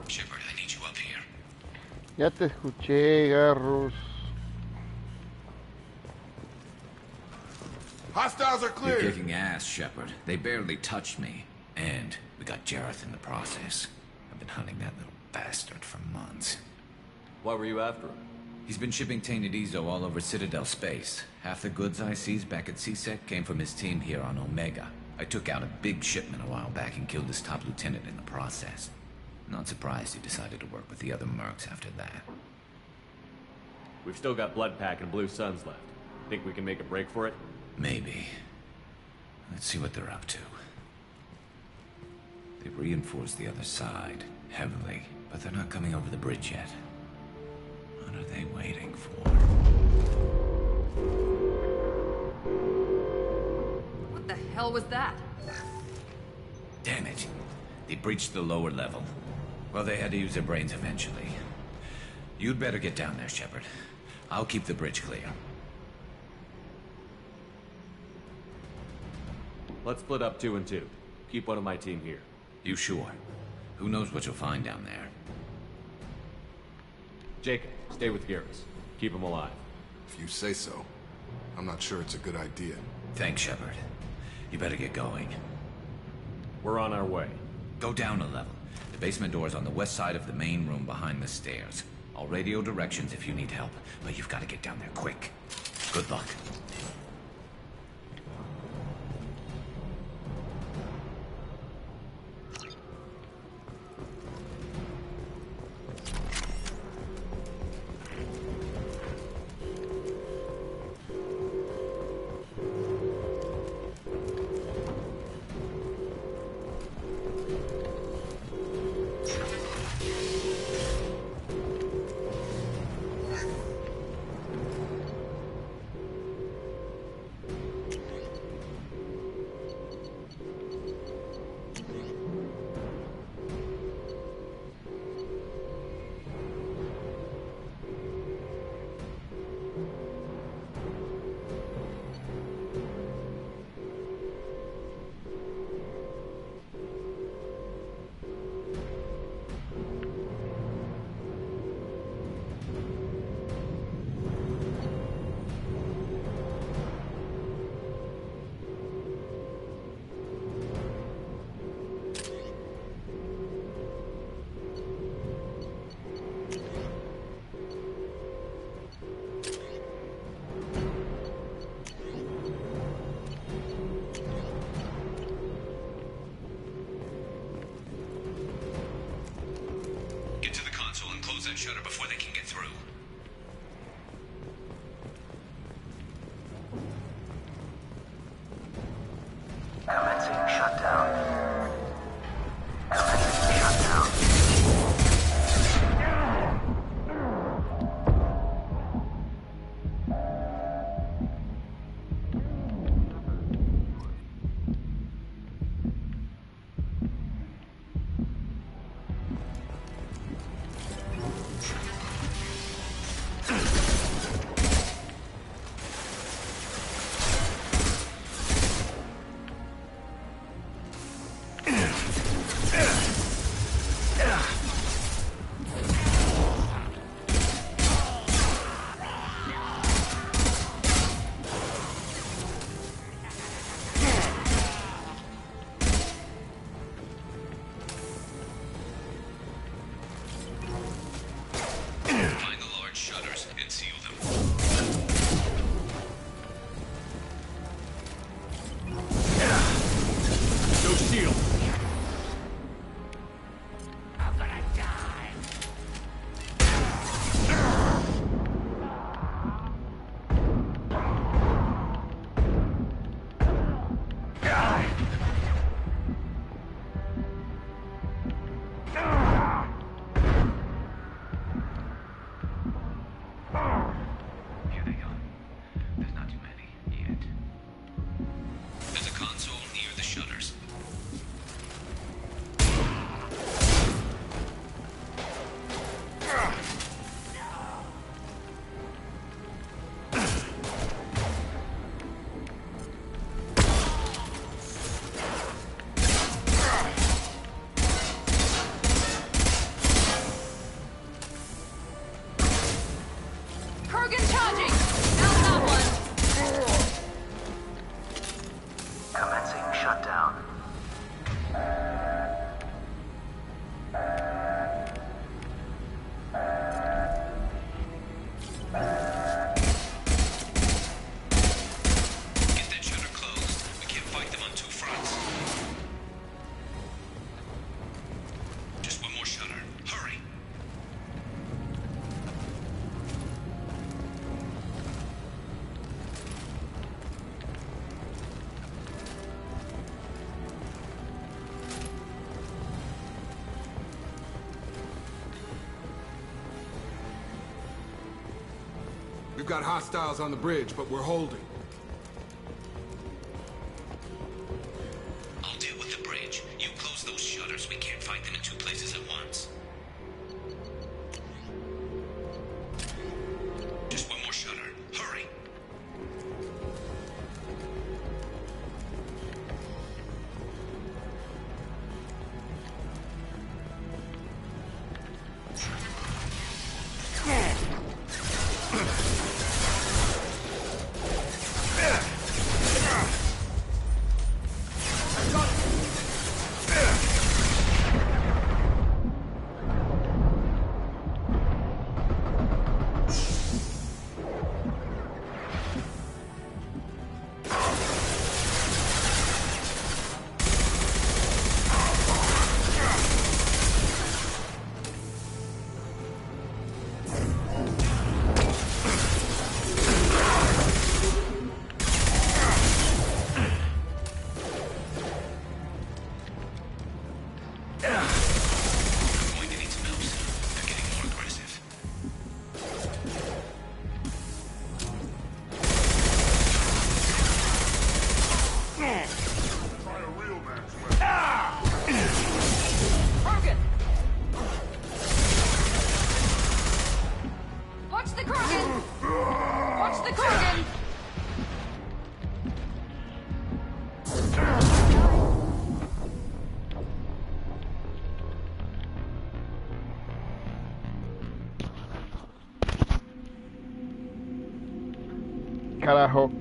Shepard, I need you up here. Ya te escuché, Garrus. Hostiles are You're clear. kicking ass, Shepard. They barely touched me. And we got Jareth in the process. I've been hunting that little bastard for months. Why were you after him? He's been shipping tainted Ezo all over Citadel space. Half the goods I seized back at CSEC came from his team here on Omega. I took out a big shipment a while back and killed his top lieutenant in the process. Not surprised he decided to work with the other mercs after that. We've still got Bloodpack and Blue Suns left. Think we can make a break for it? Maybe. Let's see what they're up to. They've reinforced the other side, heavily, but they're not coming over the bridge yet. What are they waiting for? What the hell was that? Damn it. They breached the lower level. Well, they had to use their brains eventually. You'd better get down there, Shepard. I'll keep the bridge clear. Let's split up 2 and 2. Keep one of my team here. You sure? Who knows what you'll find down there? Jacob, stay with Garrus. Keep him alive. If you say so. I'm not sure it's a good idea. Thanks, Shepard. You better get going. We're on our way. Go down a level. The basement door is on the west side of the main room behind the stairs. I'll radio directions if you need help, but you've got to get down there quick. Good luck. We've got hostiles on the bridge, but we're holding. I'll deal with the bridge. You close those shutters. We can't fight them in two places at once. Just one more shutter. Hurry. Carajo.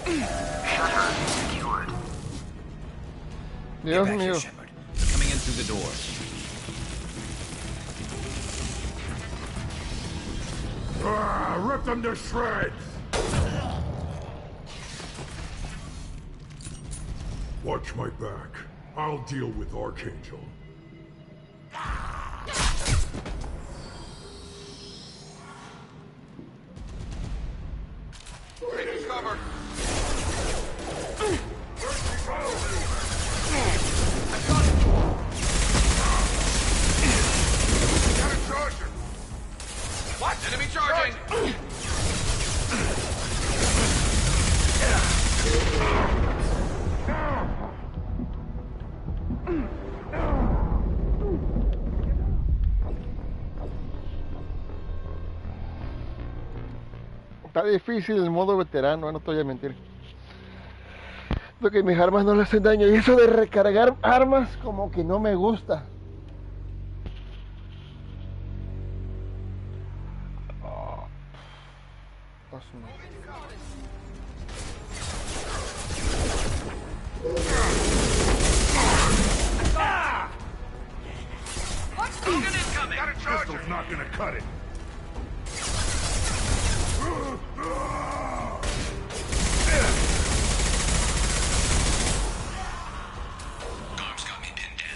Shutter secured. Dios Get back here, mío. Shepard. They're coming in through the doors. Rip them to shreds! Watch my back. I'll deal with Archangel. Taking cover. Got a charger. What? Enemy charging. Está difícil el modo veterano, no te voy a mentir. Porque mis armas no le hacen daño. Y eso de recargar armas como que no me gusta. Oh. Pistol's not gonna cut it. Arms got me pinned down.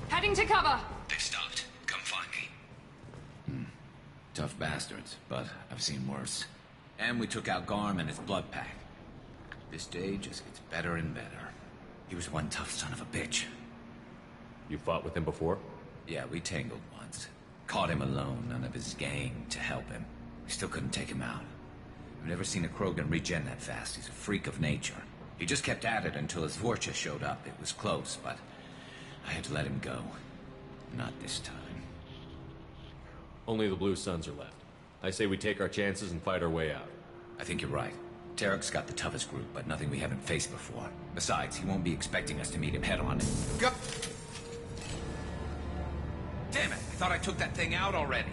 Heading to cover. They've stopped. Come find me. Tough bastards, but I've seen worse. And we took out Garm and his blood pack. This day just gets better and better. He was one tough son of a bitch. You fought with him before? Yeah, we tangled once. Caught him alone, none of his gang to help him. We still couldn't take him out. I've never seen a Krogan regen that fast. He's a freak of nature. He just kept at it until his Vorcha showed up. It was close, but I had to let him go. Not this time. Only the Blue Suns are left. I say we take our chances and fight our way out. I think you're right. Tarek's got the toughest group, but nothing we haven't faced before. Besides, he won't be expecting us to meet him head-on. Go! Damn it! I thought I took that thing out already.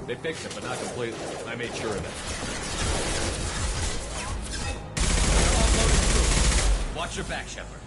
They fixed it, but not completely. I made sure of it. Watch your back, Shepard.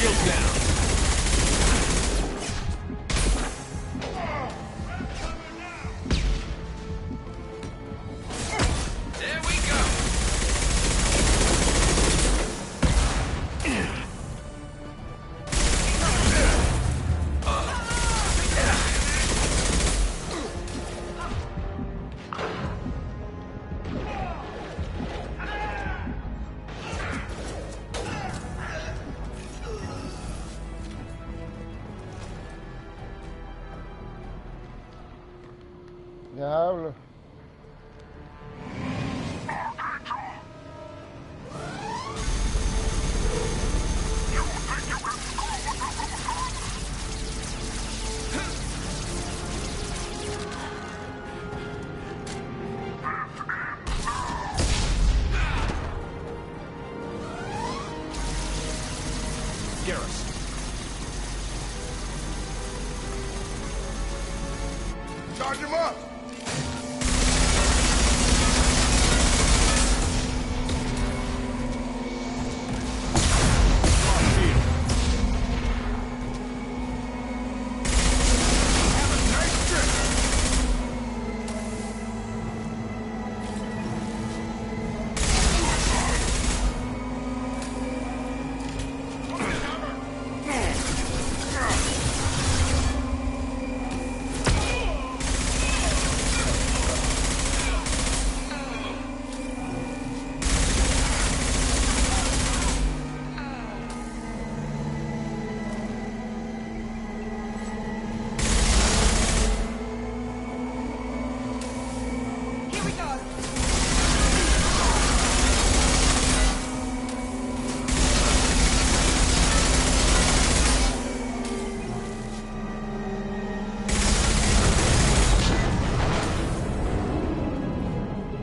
Shield down. There we go. Diablo. Garrus. Charge him up.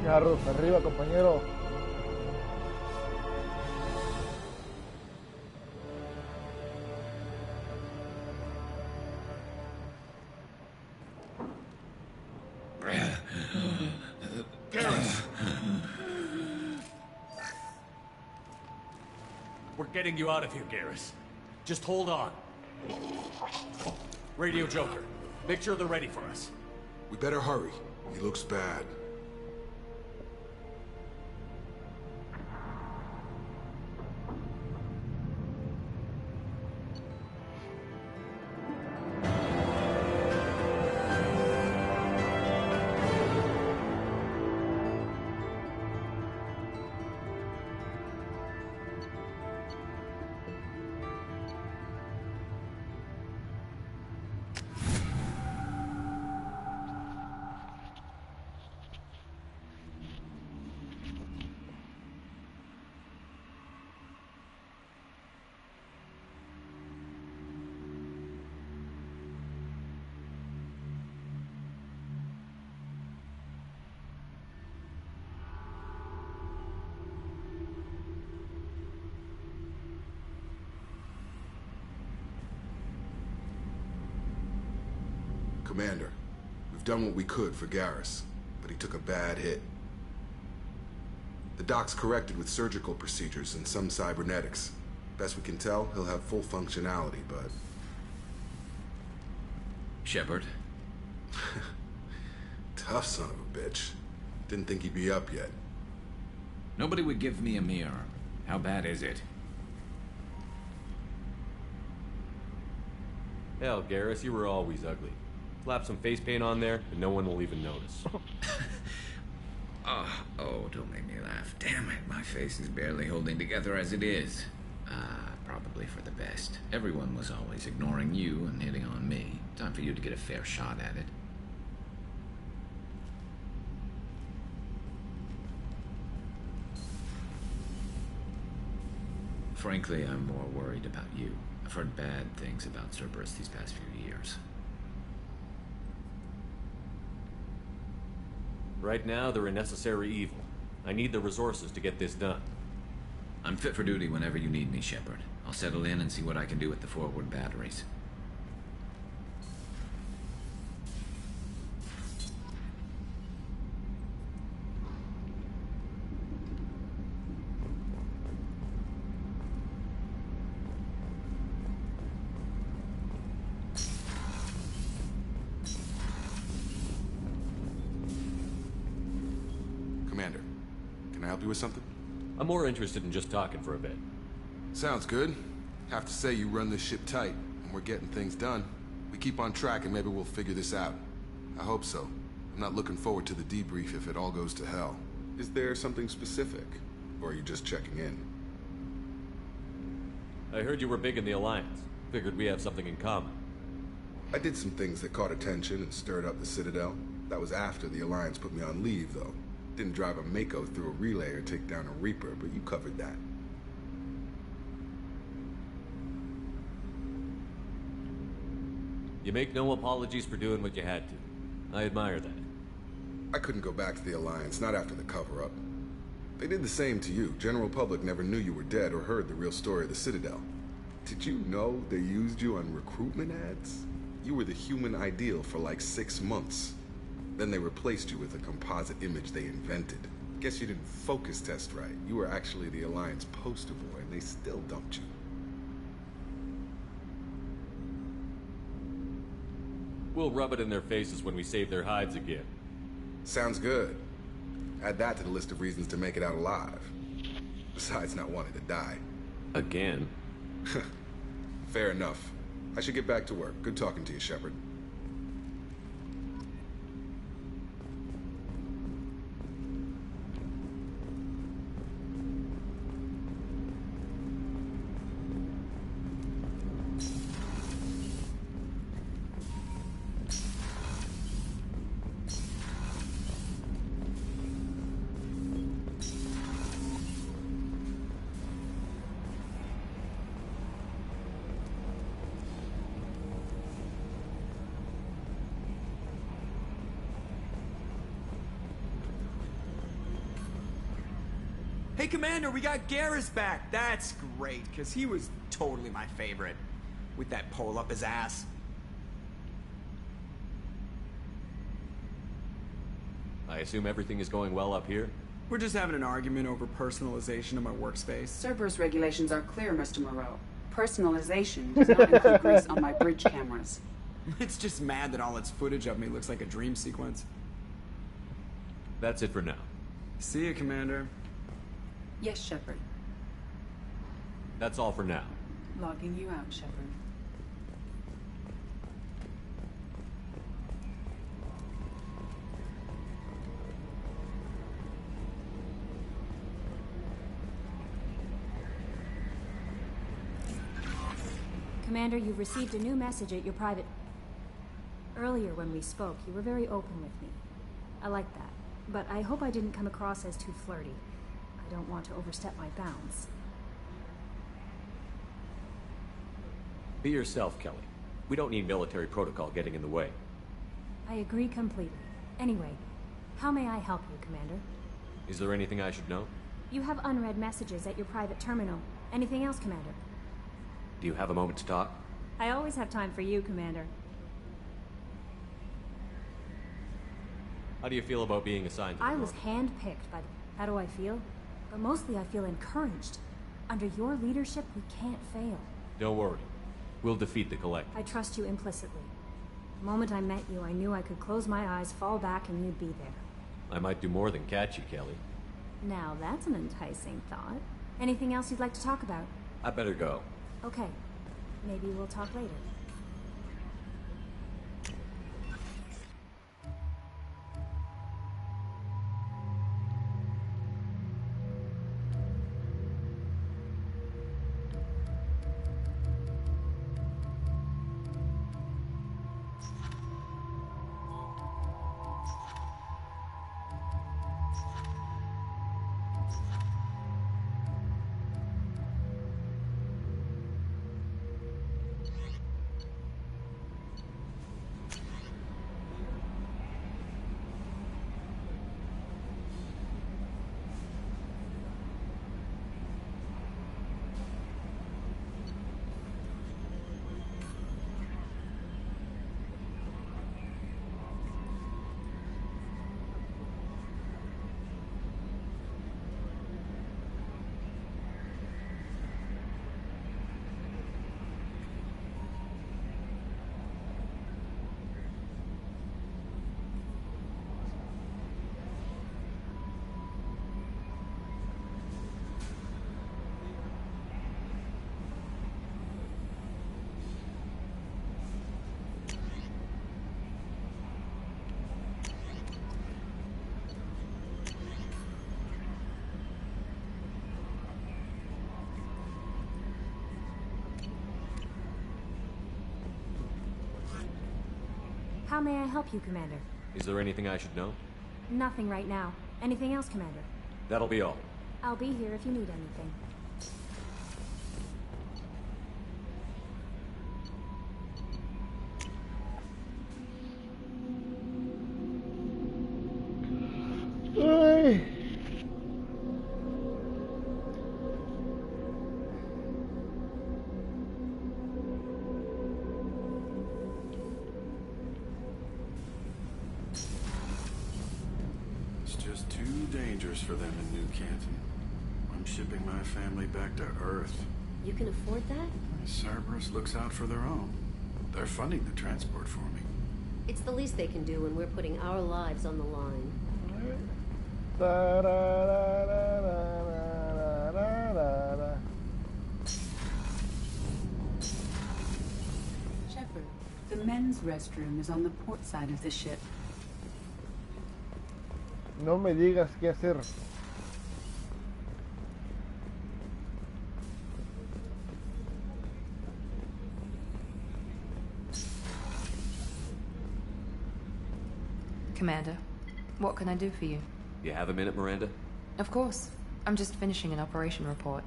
Garrus, arriba, compañero. Garrus. We're getting you out of here, Garrus. Just hold on. Radio Joker, make sure they're ready for us. We better hurry. He looks bad. Commander, we've done what we could for Garrus, but he took a bad hit. The doc's corrected with surgical procedures and some cybernetics. Best we can tell, he'll have full functionality, but... Shepard? Tough son of a bitch. Didn't think he'd be up yet. Nobody would give me a mirror. How bad is it? Hell, Garrus, you were always ugly. Slap some face paint on there, and no one will even notice. Oh, don't make me laugh. Damn it, my face is barely holding together as it is. Probably for the best. Everyone was always ignoring you and hitting on me. Time for you to get a fair shot at it. Frankly, I'm more worried about you. I've heard bad things about Cerberus these past few years. Right now, they're a necessary evil. I need the resources to get this done. I'm fit for duty whenever you need me, Shepard. I'll settle in and see what I can do with the forward batteries. you with something? I'm more interested in just talking for a bit. Sounds good. Have to say you run this ship tight, and we're getting things done. We keep on track and maybe we'll figure this out. I hope so. I'm not looking forward to the debrief if it all goes to hell. Is there something specific? Or are you just checking in? I heard you were big in the Alliance. Figured we have something in common. I did some things that caught attention and stirred up the Citadel. That was after the Alliance put me on leave, though. Didn't drive a Mako through a relay or take down a Reaper, but you covered that. You make no apologies for doing what you had to. I admire that. I couldn't go back to the Alliance, not after the cover-up. They did the same to you. General public never knew you were dead or heard the real story of the Citadel. Did you know they used you on recruitment ads? You were the human ideal for like 6 months. Then they replaced you with a composite image they invented. Guess you didn't focus test right. You were actually the Alliance poster boy, and they still dumped you. We'll rub it in their faces when we save their hides again. Sounds good. Add that to the list of reasons to make it out alive. Besides not wanting to die. Again? Fair enough. I should get back to work. Good talking to you, Shepard. Hey, Commander, we got Garrus back. That's great, because he was totally my favorite. With that pole up his ass. I assume everything is going well up here? We're just having an argument over personalization of my workspace. Cerberus regulations are clear, Mr. Moreau. Personalization does not include grease on my bridge cameras. It's just mad that all its footage of me looks like a dream sequence. That's it for now. See you, Commander. Yes, Shepard. That's all for now. Logging you out, Shepard. Commander, you've received a new message at your private... Earlier when we spoke, you were very open with me. I like that. But I hope I didn't come across as too flirty. I don't want to overstep my bounds. Be yourself, Kelly. We don't need military protocol getting in the way. I agree completely. Anyway, how may I help you, Commander? Is there anything I should know? You have unread messages at your private terminal. Anything else, Commander? Do you have a moment to talk? I always have time for you, Commander. How do you feel about being assigned to the I was North? handpicked by the... How do I feel? But mostly I feel encouraged. Under your leadership, we can't fail. Don't worry. We'll defeat the Collector. I trust you implicitly. The moment I met you, I knew I could close my eyes, fall back, and you'd be there. I might do more than catch you, Kelly. Now, that's an enticing thought. Anything else you'd like to talk about? I better go. Okay. Maybe we'll talk later. How may I help you, Commander? Is there anything I should know? Nothing right now. Anything else, Commander? That'll be all. I'll be here if you need anything. Ay. It's just too dangerous for them in New Canton. I'm shipping my family back to Earth. You can afford that? Cerberus looks out for their own. They're funding the transport for me. It's the least they can do when we're putting our lives on the line. Shepard, the men's restroom is on the port side of the ship. No me digas qué hacer. Commander, what can I do for you? You have a minute, Miranda? Of course. I'm just finishing an operation report.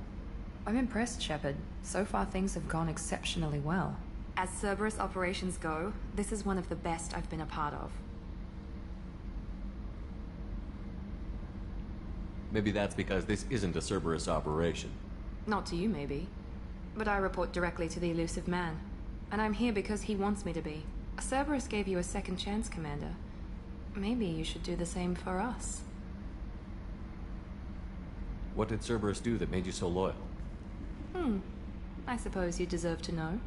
I'm impressed, Shepard. So far things have gone exceptionally well. As Cerberus operations go, this is one of the best I've been a part of. Maybe that's because this isn't a Cerberus operation. Not to you, maybe. But I report directly to the Elusive Man. And I'm here because he wants me to be. Cerberus gave you a second chance, Commander. Maybe you should do the same for us. What did Cerberus do that made you so loyal? I suppose you deserve to know.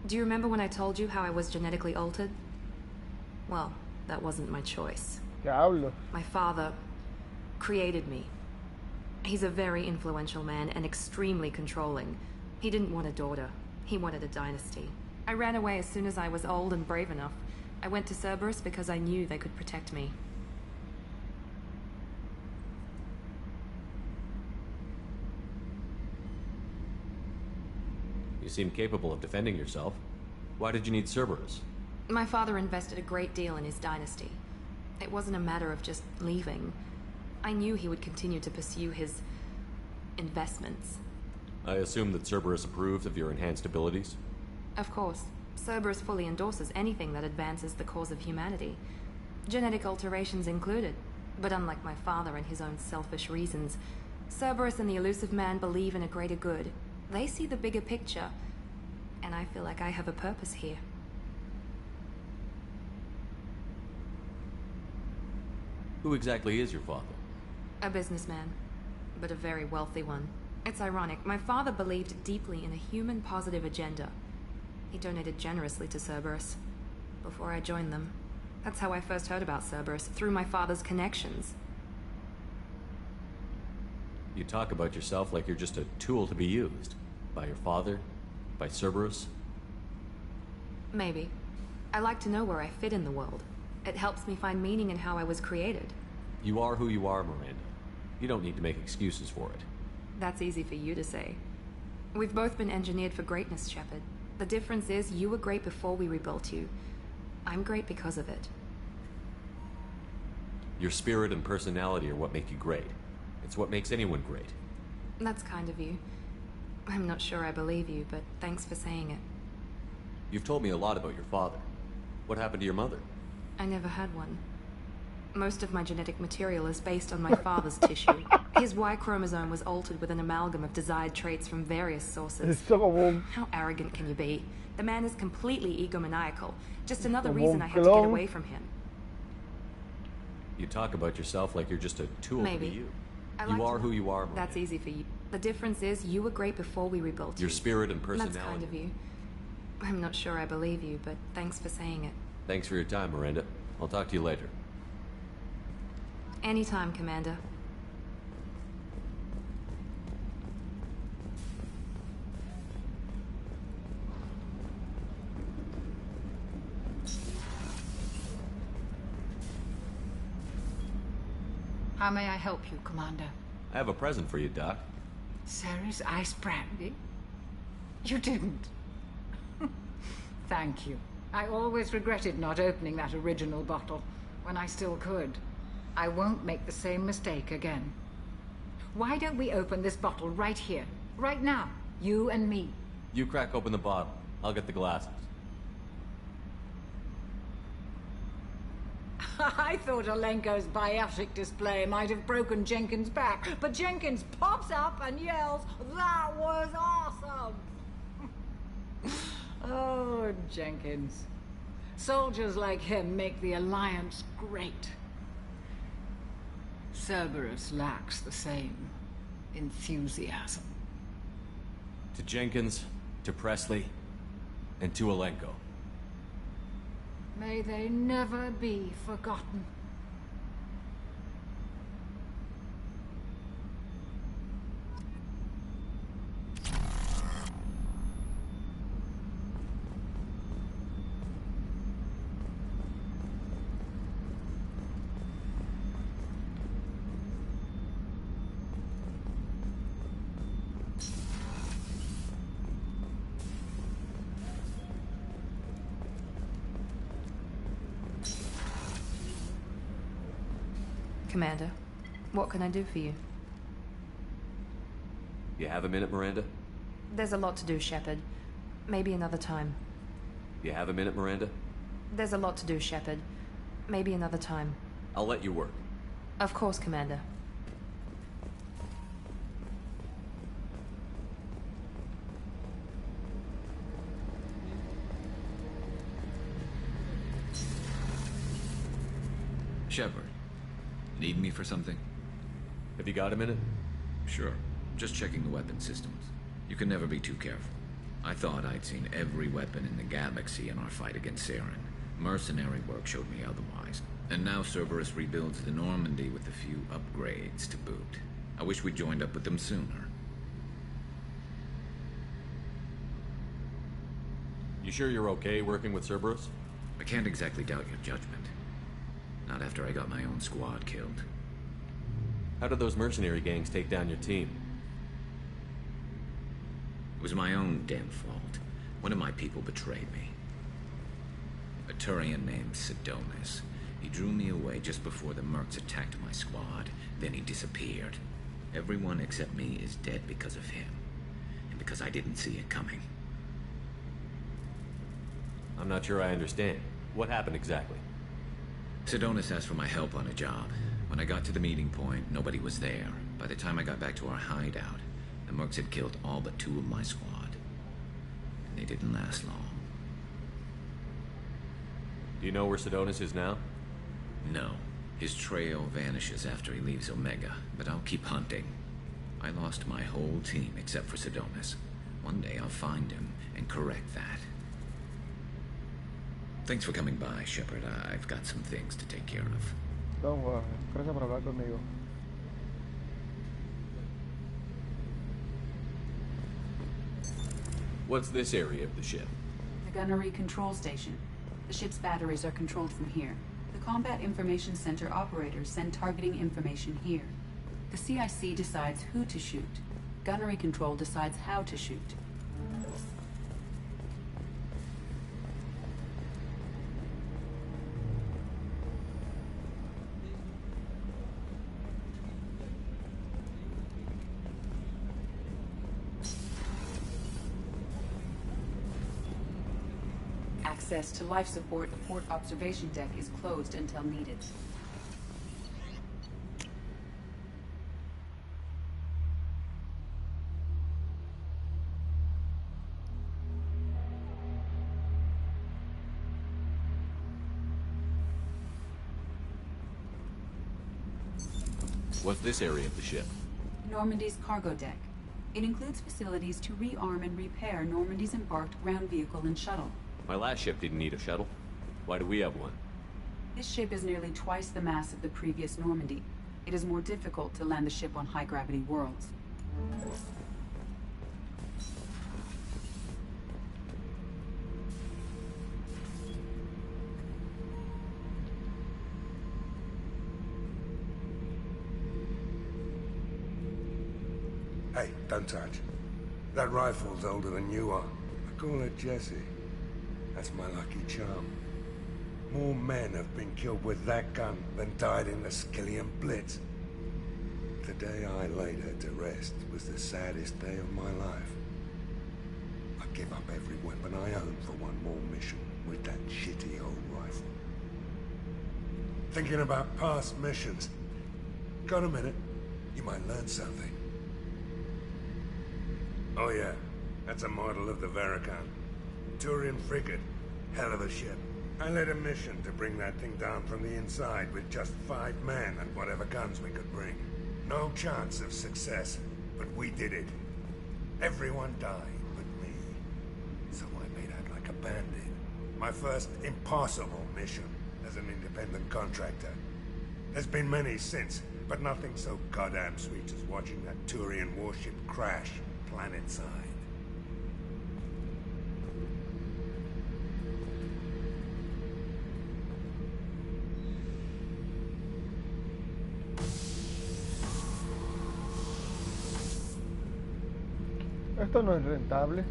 Do you remember when I told you how I was genetically altered? Well, that wasn't my choice. Diablo. My father created me. He's a very influential man and extremely controlling. He didn't want a daughter. He wanted a dynasty. I ran away as soon as I was old and brave enough. I went to Cerberus because I knew they could protect me. You seem capable of defending yourself. Why did you need Cerberus? My father invested a great deal in his dynasty. It wasn't a matter of just leaving. I knew he would continue to pursue his investments. I assume that Cerberus approved of your enhanced abilities? Of course. Cerberus fully endorses anything that advances the cause of humanity. Genetic alterations included. But unlike my father and his own selfish reasons, Cerberus and the Elusive Man believe in a greater good. They see the bigger picture, and I feel like I have a purpose here. Who exactly is your father? A businessman, but a very wealthy one. It's ironic. My father believed deeply in a human-positive agenda. He donated generously to Cerberus before I joined them. That's how I first heard about Cerberus, through my father's connections. You talk about yourself like you're just a tool to be used. By your father? By Cerberus? Maybe. I like to know where I fit in the world. It helps me find meaning in how I was created. You are who you are, Miranda. You don't need to make excuses for it. That's easy for you to say. We've both been engineered for greatness, Shepard. The difference is you were great before we rebuilt you. I'm great because of it. Your spirit and personality are what make you great. It's what makes anyone great. That's kind of you. I'm not sure I believe you, but thanks for saying it. You've told me a lot about your father. What happened to your mother? I never had one. Most of my genetic material is based on my father's tissue. His Y chromosome was altered with an amalgam of desired traits from various sources. How arrogant can you be? The man is completely egomaniacal. Just another reason I had to get away from him. You talk about yourself like you're just a tool Maybe. to be you. You are who you are, Miranda. That's easy for you. The difference is you were great before we rebuilt Your you. spirit and personality. That's kind of you. I'm not sure I believe you, but thanks for saying it. Thanks for your time, Miranda. I'll talk to you later. Anytime, Commander. How may I help you, Commander? I have a present for you, Doc. Sarah's ice brandy? You didn't. Thank you. I always regretted not opening that original bottle when I still could. I won't make the same mistake again. Why don't we open this bottle right here, right now, you and me? You crack open the bottle. I'll get the glasses. I thought Alenko's biotic display might have broken Jenkins' back, but Jenkins pops up and yells, "That was awesome!" Oh, Jenkins. Soldiers like him make the Alliance great. Cerberus lacks the same enthusiasm. To Jenkins, to Presley, and to Alenko. May they never be forgotten. Commander, what can I do for you? You have a minute, Miranda? There's a lot to do, Shepard. Maybe another time. You have a minute, Miranda? There's a lot to do, Shepard. Maybe another time. I'll let you work. Of course, Commander. Shepard. Need me for something? Have you got a minute? Sure. Just checking the weapon systems. You can never be too careful. I thought I'd seen every weapon in the galaxy in our fight against Saren. Mercenary work showed me otherwise. And now Cerberus rebuilds the Normandy with a few upgrades to boot. I wish we'd joined up with them sooner. You sure you're okay working with Cerberus? I can't exactly doubt your judgment. Not after I got my own squad killed. How did those mercenary gangs take down your team? It was my own damn fault. One of my people betrayed me. A Turian named Sidonis. He drew me away just before the mercs attacked my squad. Then he disappeared. Everyone except me is dead because of him. And because I didn't see it coming. I'm not sure I understand. What happened exactly? Sidonis asked for my help on a job. When I got to the meeting point, nobody was there. By the time I got back to our hideout, the mercs had killed all but 2 of my squad. And they didn't last long. Do you know where Sidonis is now? No. His trail vanishes after he leaves Omega, but I'll keep hunting. I lost my whole team except for Sidonis. One day I'll find him and correct that. Thanks for coming by, Shepard. I've got some things to take care of. Don't worry. Gracias por hablar conmigo. What's this area of the ship? The gunnery control station. The ship's batteries are controlled from here. The Combat Information Center operators send targeting information here. The CIC decides who to shoot. Gunnery control decides how to shoot. Access to life support port observation deck is closed until needed. What's this area of the ship? Normandy's cargo deck. It includes facilities to rearm and repair Normandy's embarked ground vehicle and shuttle. My last ship didn't need a shuttle. Why do we have one? This ship is nearly twice the mass of the previous Normandy. It is more difficult to land the ship on high-gravity worlds. Hey, don't touch. That rifle's older than you are. I call her Jessie. That's my lucky charm. More men have been killed with that gun than died in the Skillian Blitz. The day I laid her to rest was the saddest day of my life. I give up every weapon I own for one more mission with that shitty old rifle. Thinking about past missions. Got a minute? You might learn something. Oh yeah, that's a model of the Veracon. Turian frigate. Hell of a ship. I led a mission to bring that thing down from the inside with just 5 men and whatever guns we could bring. No chance of success, but we did it. Everyone died but me. So I made out like a bandit. My first impossible mission as an independent contractor. There's been many since, but nothing so goddamn sweet as watching that Turian warship crash planetside. Esto no es rentable.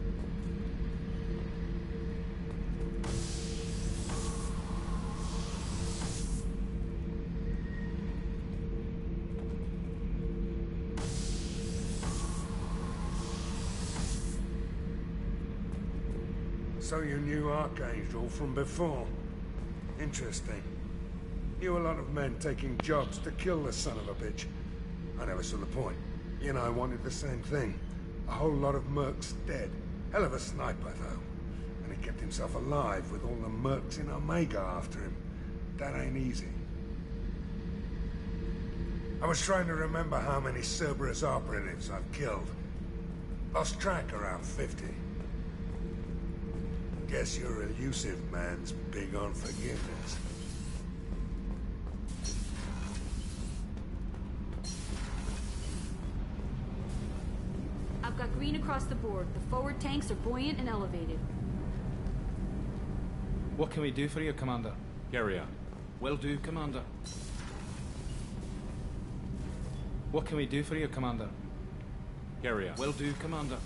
So you knew Archangel from before? Interesting. Knew a lot of men taking jobs to kill the son of a bitch. I never saw the point. He and I wanted the same thing. A whole lot of mercs dead. Hell of a sniper, though. And he kept himself alive with all the mercs in Omega after him. That ain't easy. I was trying to remember how many Cerberus operatives I've killed. Lost track around 50. Guess your elusive man's big on forgiveness. I've got green across the board. The forward tanks are buoyant and elevated. What can we do for you, Commander? Carry on. Will do, Commander. What can we do for you, Commander? Carry on. Will do, Commander.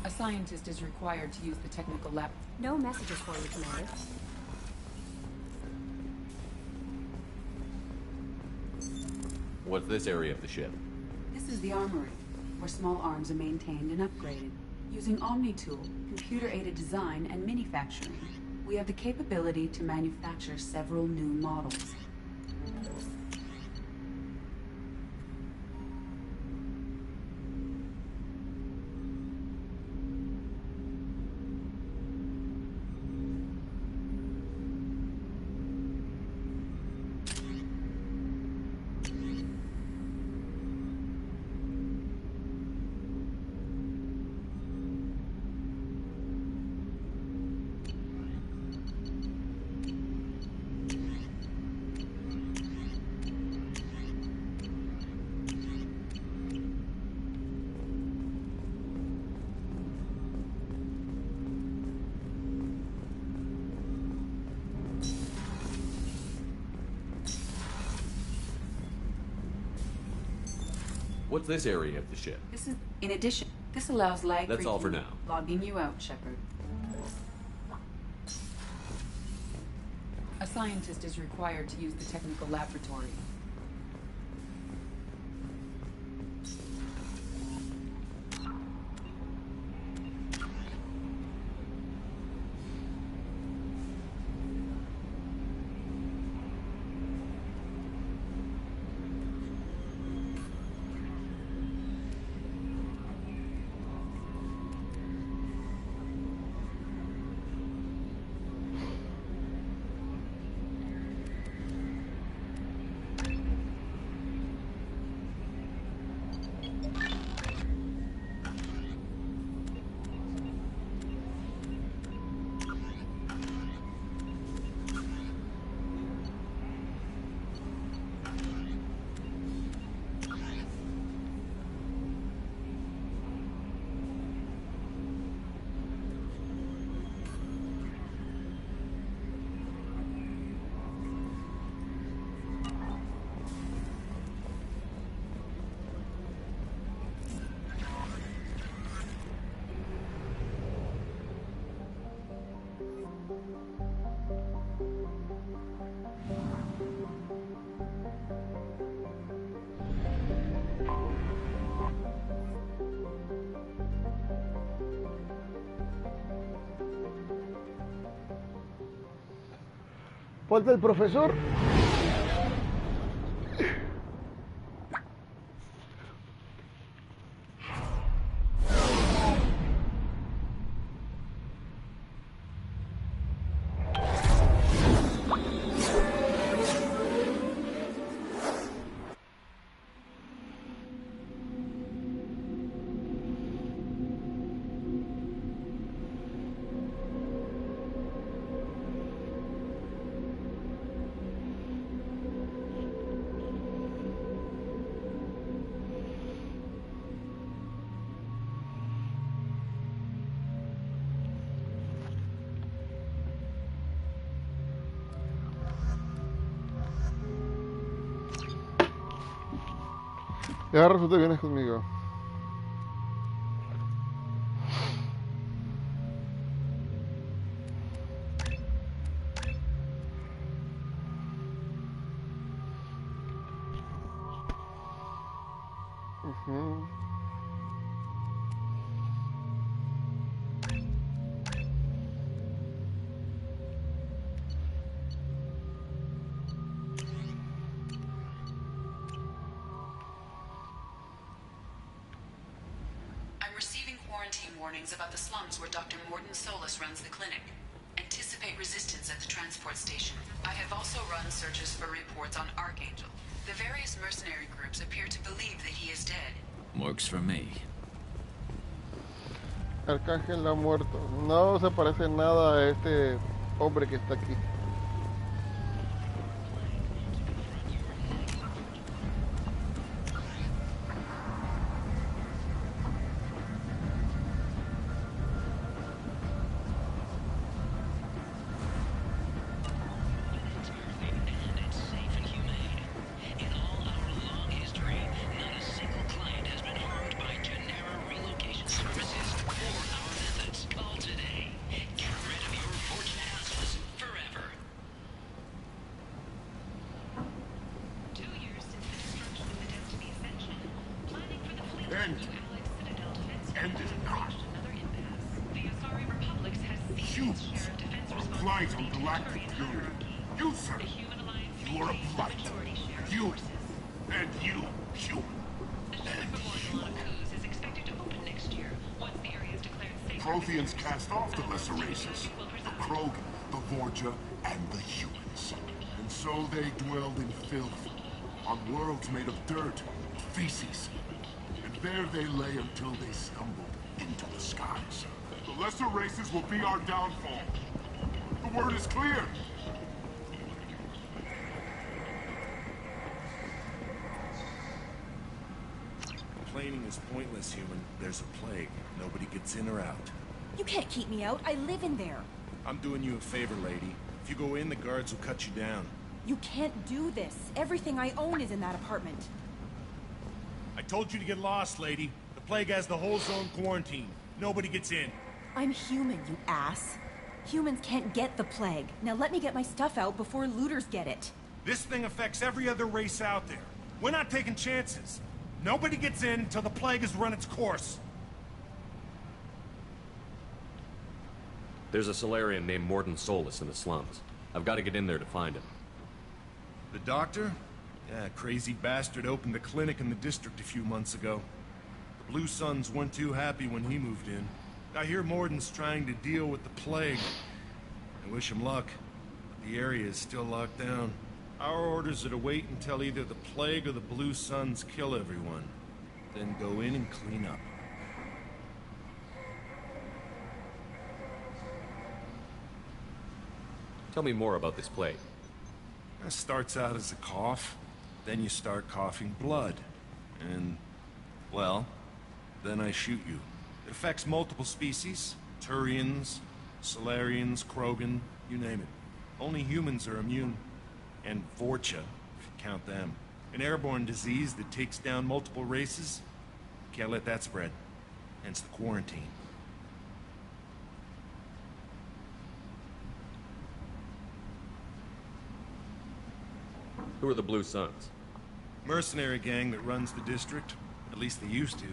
A scientist is required to use the technical lab. No messages for you, Commander. What's this area of the ship? This is the armory, where small arms are maintained and upgraded. Using OmniTool, computer-aided design, and manufacturing, we have the capability to manufacture several new models. What's this area of the ship? This is, in addition, this allows lag. That's all for now. Logging you out, Shepard. A scientist is required to use the technical laboratory. Falta el profesor. Y ahora resulta que vienes conmigo. Warnings about the slums where Dr. Mordin Solus runs the clinic. Anticipate resistance at the transport station. I have also run searches for reports on Archangel. The various mercenary groups appear to believe that he is dead. Works for me. Arcángel ha muerto. No se parece nada a este hombre que está aquí. Protheans cast off the lesser races, the Krogan, the Vorja, and the humans. And so they dwelled in filth, on worlds made of dirt, feces. And there they lay until they stumbled into the skies. The lesser races will be our downfall. The word is clear. Complaining is pointless, human. There's a plague. Nobody gets in or out. You can't keep me out. I live in there. I'm doing you a favor, lady. If you go in, the guards will cut you down. You can't do this. Everything I own is in that apartment. I told you to get lost, lady. The plague has the whole zone quarantined. Nobody gets in. I'm human, you ass. Humans can't get the plague. Now let me get my stuff out before looters get it. This thing affects every other race out there. We're not taking chances. Nobody gets in until the plague has run its course. There's a Solarian named Mordin Solus in the slums. I've got to get in there to find him. The doctor? Yeah, crazy bastard opened a clinic in the district a few months ago. The Blue Suns weren't too happy when he moved in. I hear Mordin's trying to deal with the plague. I wish him luck, but the area is still locked down. Our orders are to wait until either the plague or the Blue Suns kill everyone, then go in and clean up. Tell me more about this plague. It starts out as a cough, then you start coughing blood, and, well, then I shoot you. It affects multiple species, Turians, Solarians, Krogan, you name it. Only humans are immune. And Vorcha, if you count them. An airborne disease that takes down multiple races. Can't let that spread. Hence the quarantine. Who are the Blue Suns? Mercenary gang that runs the district. At least they used to.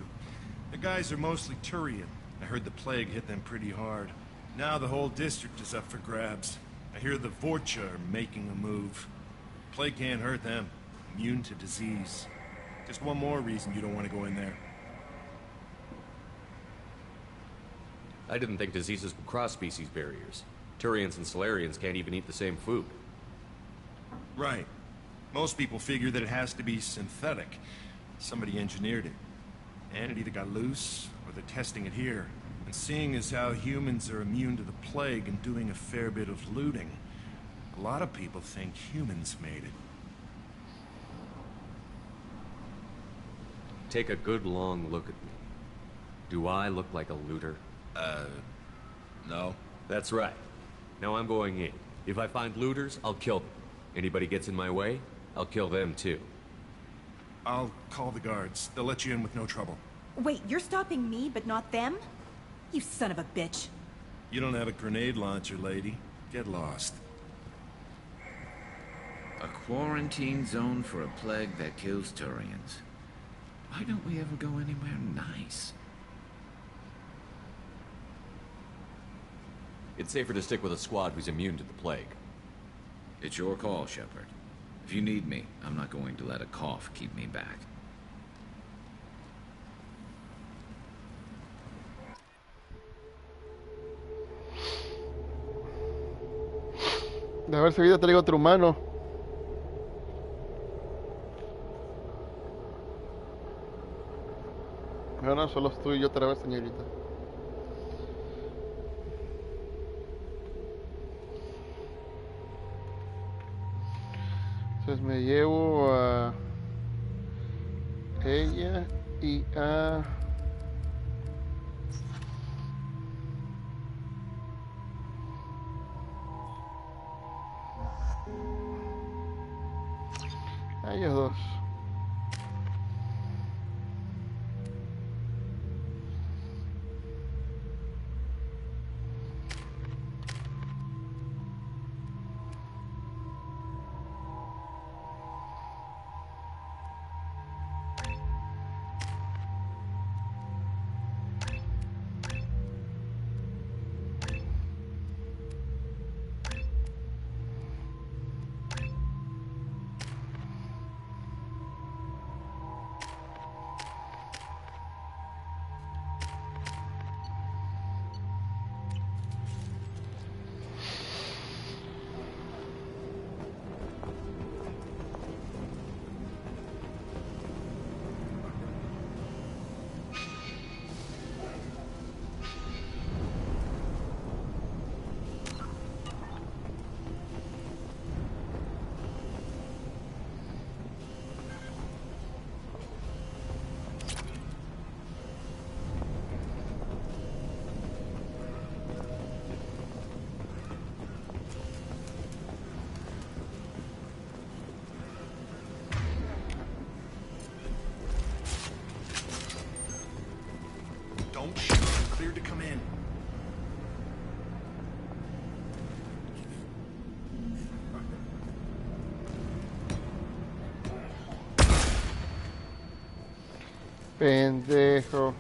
The guys are mostly Turian. I heard the plague hit them pretty hard. Now the whole district is up for grabs. I hear the Vorcha are making a move. Plague can't hurt them. Immune to disease. Just one more reason you don't want to go in there. I didn't think diseases would cross species barriers. Turians and Solarians can't even eat the same food. Right. Most people figure that it has to be synthetic. Somebody engineered it. And it either got loose, or they're testing it here. And seeing as how humans are immune to the plague and doing a fair bit of looting, a lot of people think humans made it. Take a good long look at me. Do I look like a looter? No. That's right. Now I'm going in. If I find looters, I'll kill them. Anybody gets in my way, I'll kill them too. I'll call the guards. They'll let you in with no trouble. Wait, you're stopping me, but not them? You son of a bitch. You don't have a grenade launcher, lady. Get lost. A quarantine zone for a plague that kills Turians. Why don't we ever go anywhere nice? It's safer to stick with a squad who's immune to the plague. It's your call, Shepard. If you need me, I'm not going to let a cough keep me back. De haber seguido traigo otro humano. Ahora solo estoy yo otra vez, señorita. Entonces me llevo a ella y a ellos dos. Don't shoot. Cleared to come in. Pendejo.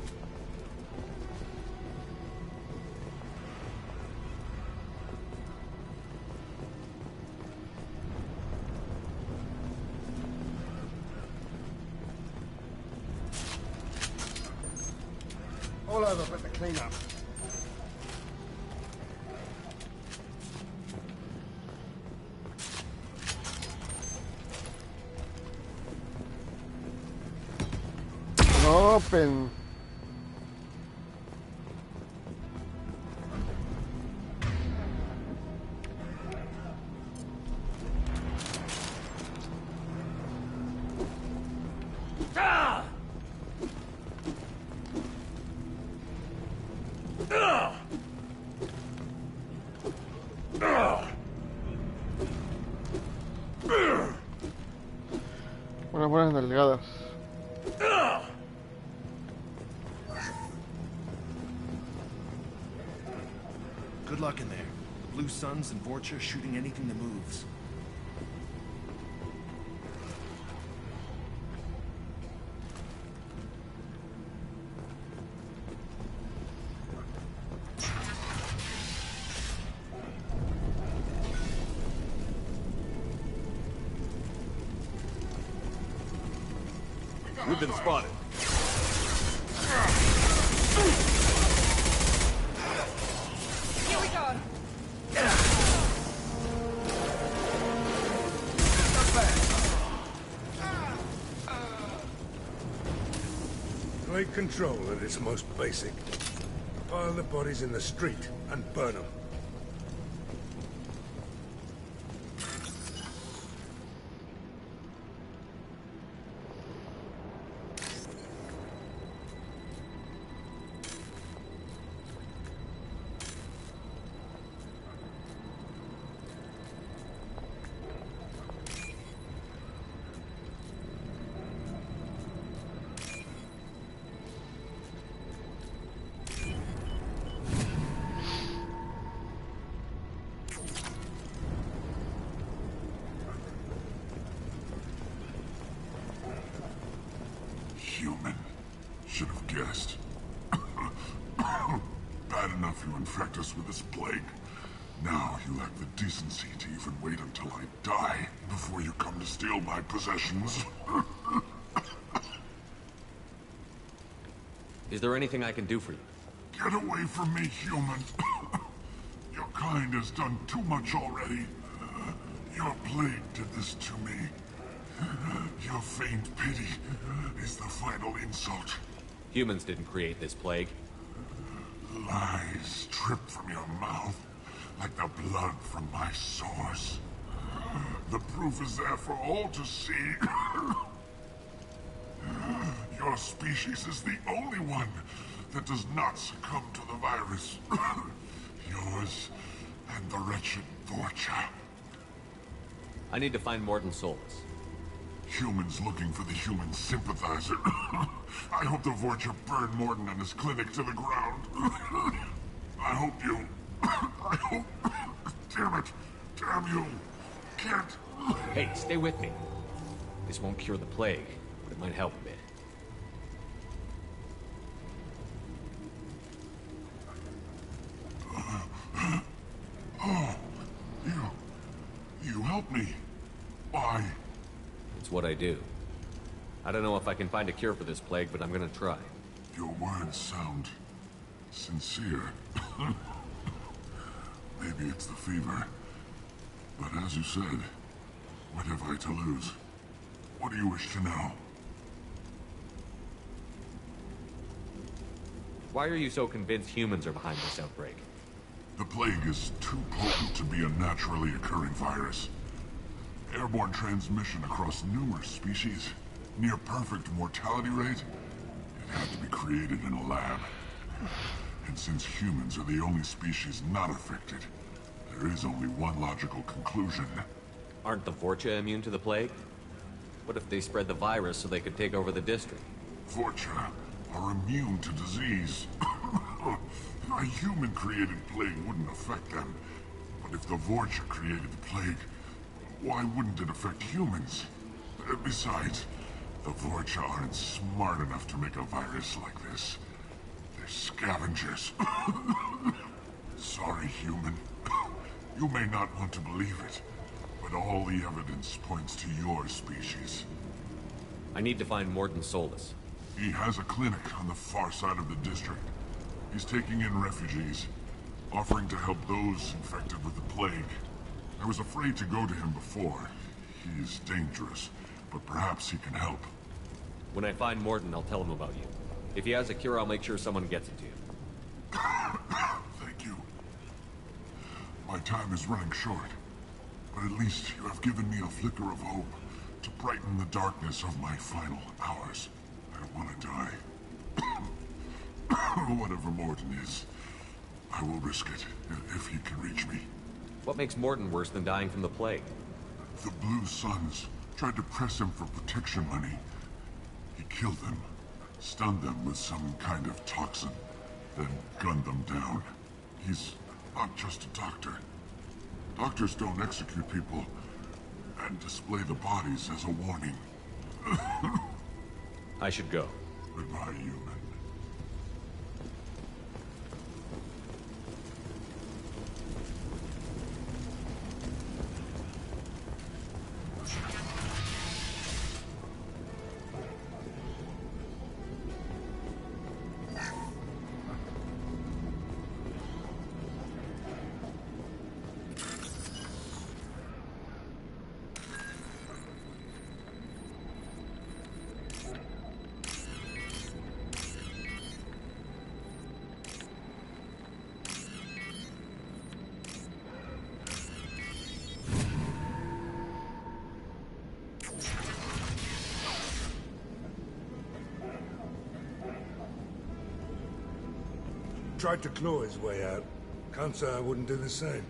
All over but the cleanup. Open. Unas buenas nalgadas. Good luck in there. The Blue Suns and Vorcha shooting anything that moves. We've been spotted. Here we go. Take control at its most basic. Pile the bodies in the street and burn them. Human. Should have guessed. Bad enough you infect us with this plague. Now you lack the decency to even wait until I die before you come to steal my possessions. Is there anything I can do for you? Get away from me, human. Your kind has done too much already. Your plague did this to me. Your faint pity is the final insult. Humans didn't create this plague. Lies drip from your mouth like the blood from my sores. The proof is there for all to see. Your species is the only one that does not succumb to the virus. Yours and the wretched Vorcha. I need to find Morton Solus. Humans looking for the human sympathizer. I hope the Vorcha burned Morton and his clinic to the ground. I hope you... I hope... Damn it. Damn you. Can't... Hey, stay with me. This won't cure the plague, but it might help a bit. Oh, you helped me. Why? It's what I do. I don't know if I can find a cure for this plague, but I'm gonna try. Your words sound sincere. Maybe it's the fever. But as you said, what have I to lose? What do you wish to know? Why are you so convinced humans are behind this outbreak? The plague is too potent to be a naturally occurring virus. Airborne transmission across numerous species, near perfect mortality rate. It had to be created in a lab. And since humans are the only species not affected, there is only one logical conclusion. Aren't the Vorcha immune to the plague? What if they spread the virus so they could take over the district? Vorcha are immune to disease. A human-created plague wouldn't affect them. But if the Vorcha created the plague, why wouldn't it affect humans? Besides, the Vorcha aren't smart enough to make a virus like this. They're scavengers. Sorry, human. You may not want to believe it, but all the evidence points to your species. I need to find Mordin Solus. He has a clinic on the far side of the district. He's taking in refugees, offering to help those infected with the plague. I was afraid to go to him before. He is dangerous, but perhaps he can help. When I find Mordin, I'll tell him about you. If he has a cure, I'll make sure someone gets it to you. Thank you. My time is running short, but at least you have given me a flicker of hope to brighten the darkness of my final hours. I don't want to die. Whatever Mordin is, I will risk it if he can reach me. What makes Mordin worse than dying from the plague? The Blue Suns tried to press him for protection money. He killed them, stunned them with some kind of toxin, then gunned them down. He's not just a doctor. Doctors don't execute people and display the bodies as a warning. I should go. Goodbye, human. Tried to claw his way out. Can't say I wouldn't do the same.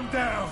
Calm down.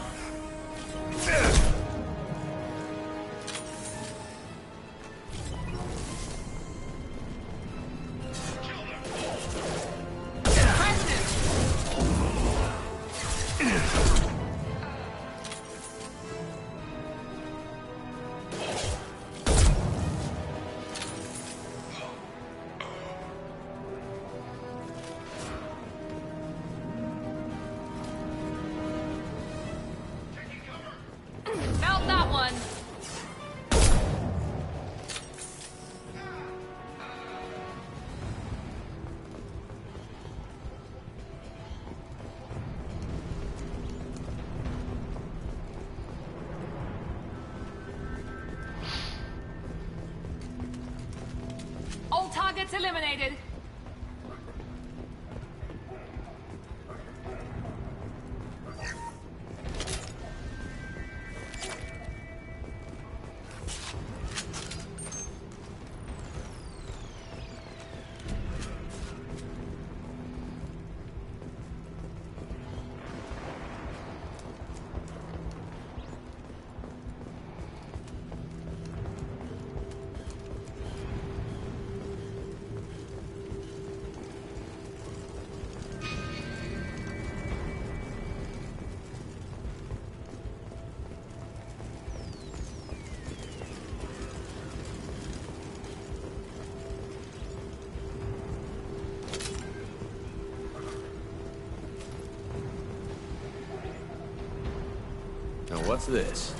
Felt that one. All targets eliminated. Now what's this?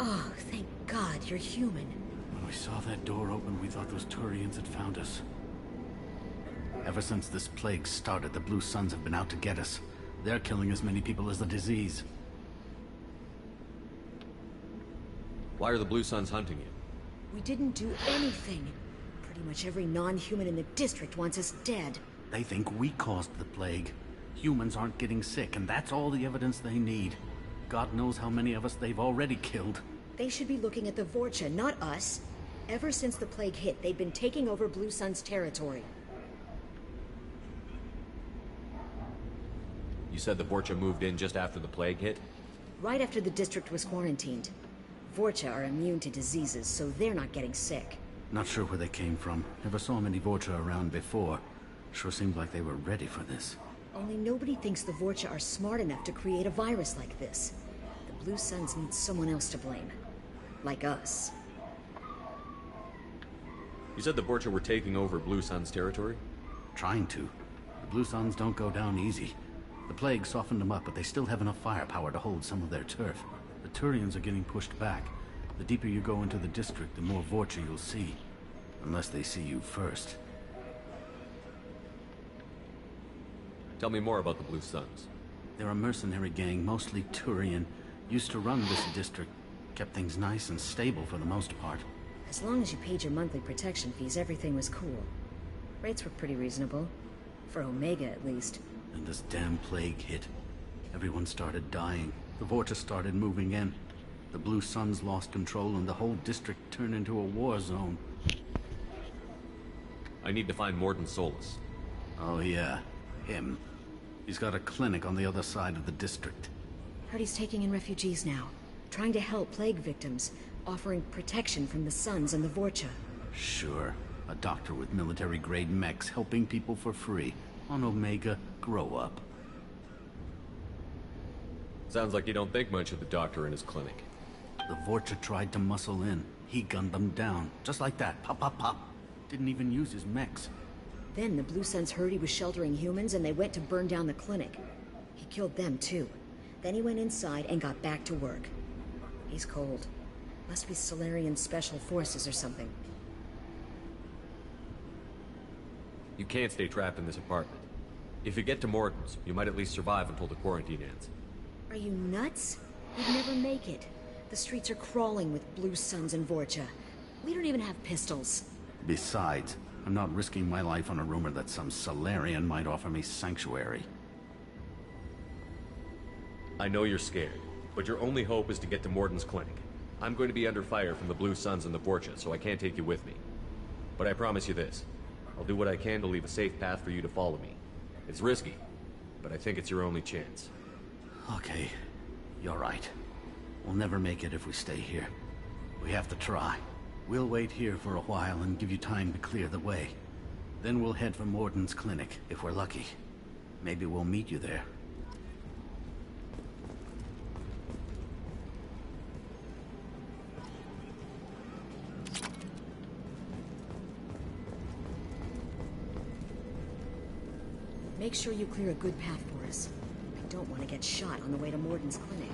Oh, thank God you're human. When we saw that door open, we thought those Turians had found us. Ever since this plague started, the Blue Suns have been out to get us. They're killing as many people as the disease. Why are the Blue Suns hunting you? We didn't do anything. Pretty much every non-human in the district wants us dead. They think we caused the plague. Humans aren't getting sick, and that's all the evidence they need. God knows how many of us they've already killed. They should be looking at the Vorcha, not us. Ever since the plague hit, they've been taking over Blue Sun's territory. You said the Vorcha moved in just after the plague hit? Right after the district was quarantined. Vorcha are immune to diseases, so they're not getting sick. Not sure where they came from. Never saw many Vorcha around before. Sure seemed like they were ready for this. Only nobody thinks the Vorcha are smart enough to create a virus like this. The Blue Suns need someone else to blame. Like us. You said the Vorcha were taking over Blue Sun's territory? Trying to. The Blue Suns don't go down easy. The plague softened them up, but they still have enough firepower to hold some of their turf. The Turians are getting pushed back. The deeper you go into the district, the more Vorcha you'll see. Unless they see you first. Tell me more about the Blue Suns. They're a mercenary gang, mostly Turian. Used to run this district. Kept things nice and stable for the most part. As long as you paid your monthly protection fees, everything was cool. Rates were pretty reasonable. For Omega, at least. And this damn plague hit. Everyone started dying. The Vorcha started moving in. The Blue Suns lost control and the whole district turned into a war zone. I need to find Mordin Solus. Oh yeah, him. He's got a clinic on the other side of the district. Heard he's taking in refugees now. Trying to help plague victims. Offering protection from the Suns and the Vorcha. Sure. A doctor with military-grade mechs helping people for free. On Omega, grow up. Sounds like you don't think much of the doctor and his clinic. The Vorcha tried to muscle in. He gunned them down. Just like that. Pop, pop, pop. Didn't even use his mechs. Then the Blue Suns heard he was sheltering humans and they went to burn down the clinic. He killed them too. Then he went inside and got back to work. He's cold. Must be Solarian Special Forces or something. You can't stay trapped in this apartment. If you get to Morton's, you might at least survive until the quarantine ends. Are you nuts? We'd never make it. The streets are crawling with Blue Suns and Vorcha. We don't even have pistols. Besides, I'm not risking my life on a rumor that some Solarian might offer me sanctuary. I know you're scared, but your only hope is to get to Morton's clinic. I'm going to be under fire from the Blue Suns and the Vorcha, so I can't take you with me. But I promise you this. I'll do what I can to leave a safe path for you to follow me. It's risky, but I think it's your only chance. Okay, you're right. We'll never make it if we stay here. We have to try. We'll wait here for a while and give you time to clear the way. Then we'll head for Morton's clinic, if we're lucky. Maybe we'll meet you there. Make sure you clear a good path for us. I don't want to get shot on the way to Morton's clinic.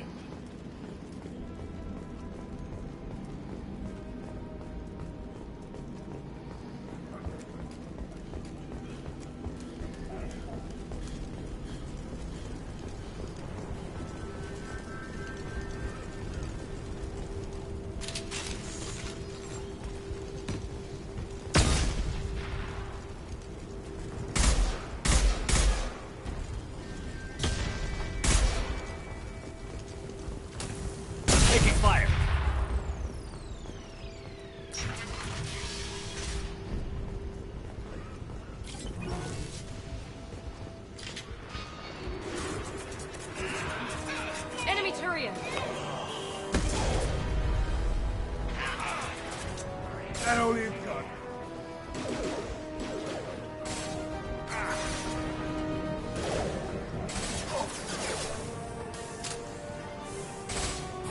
That all you've got?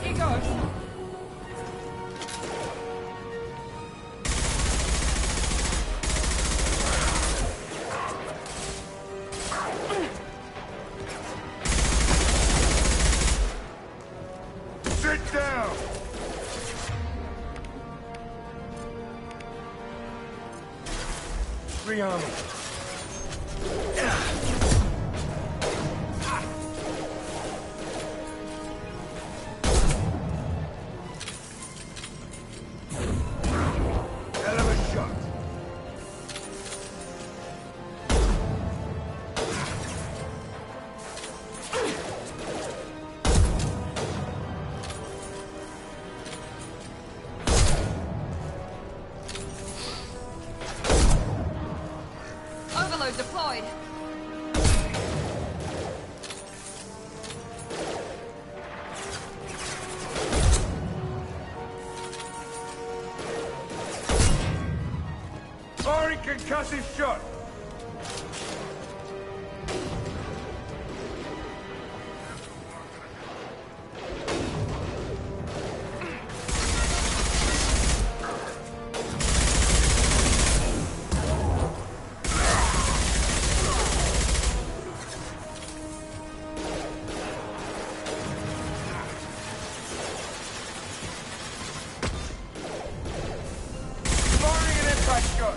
Here goes. Sit down! Rearming. Hell of a shot. Overload deployed. Firing concussive shot. Firing an impact shot.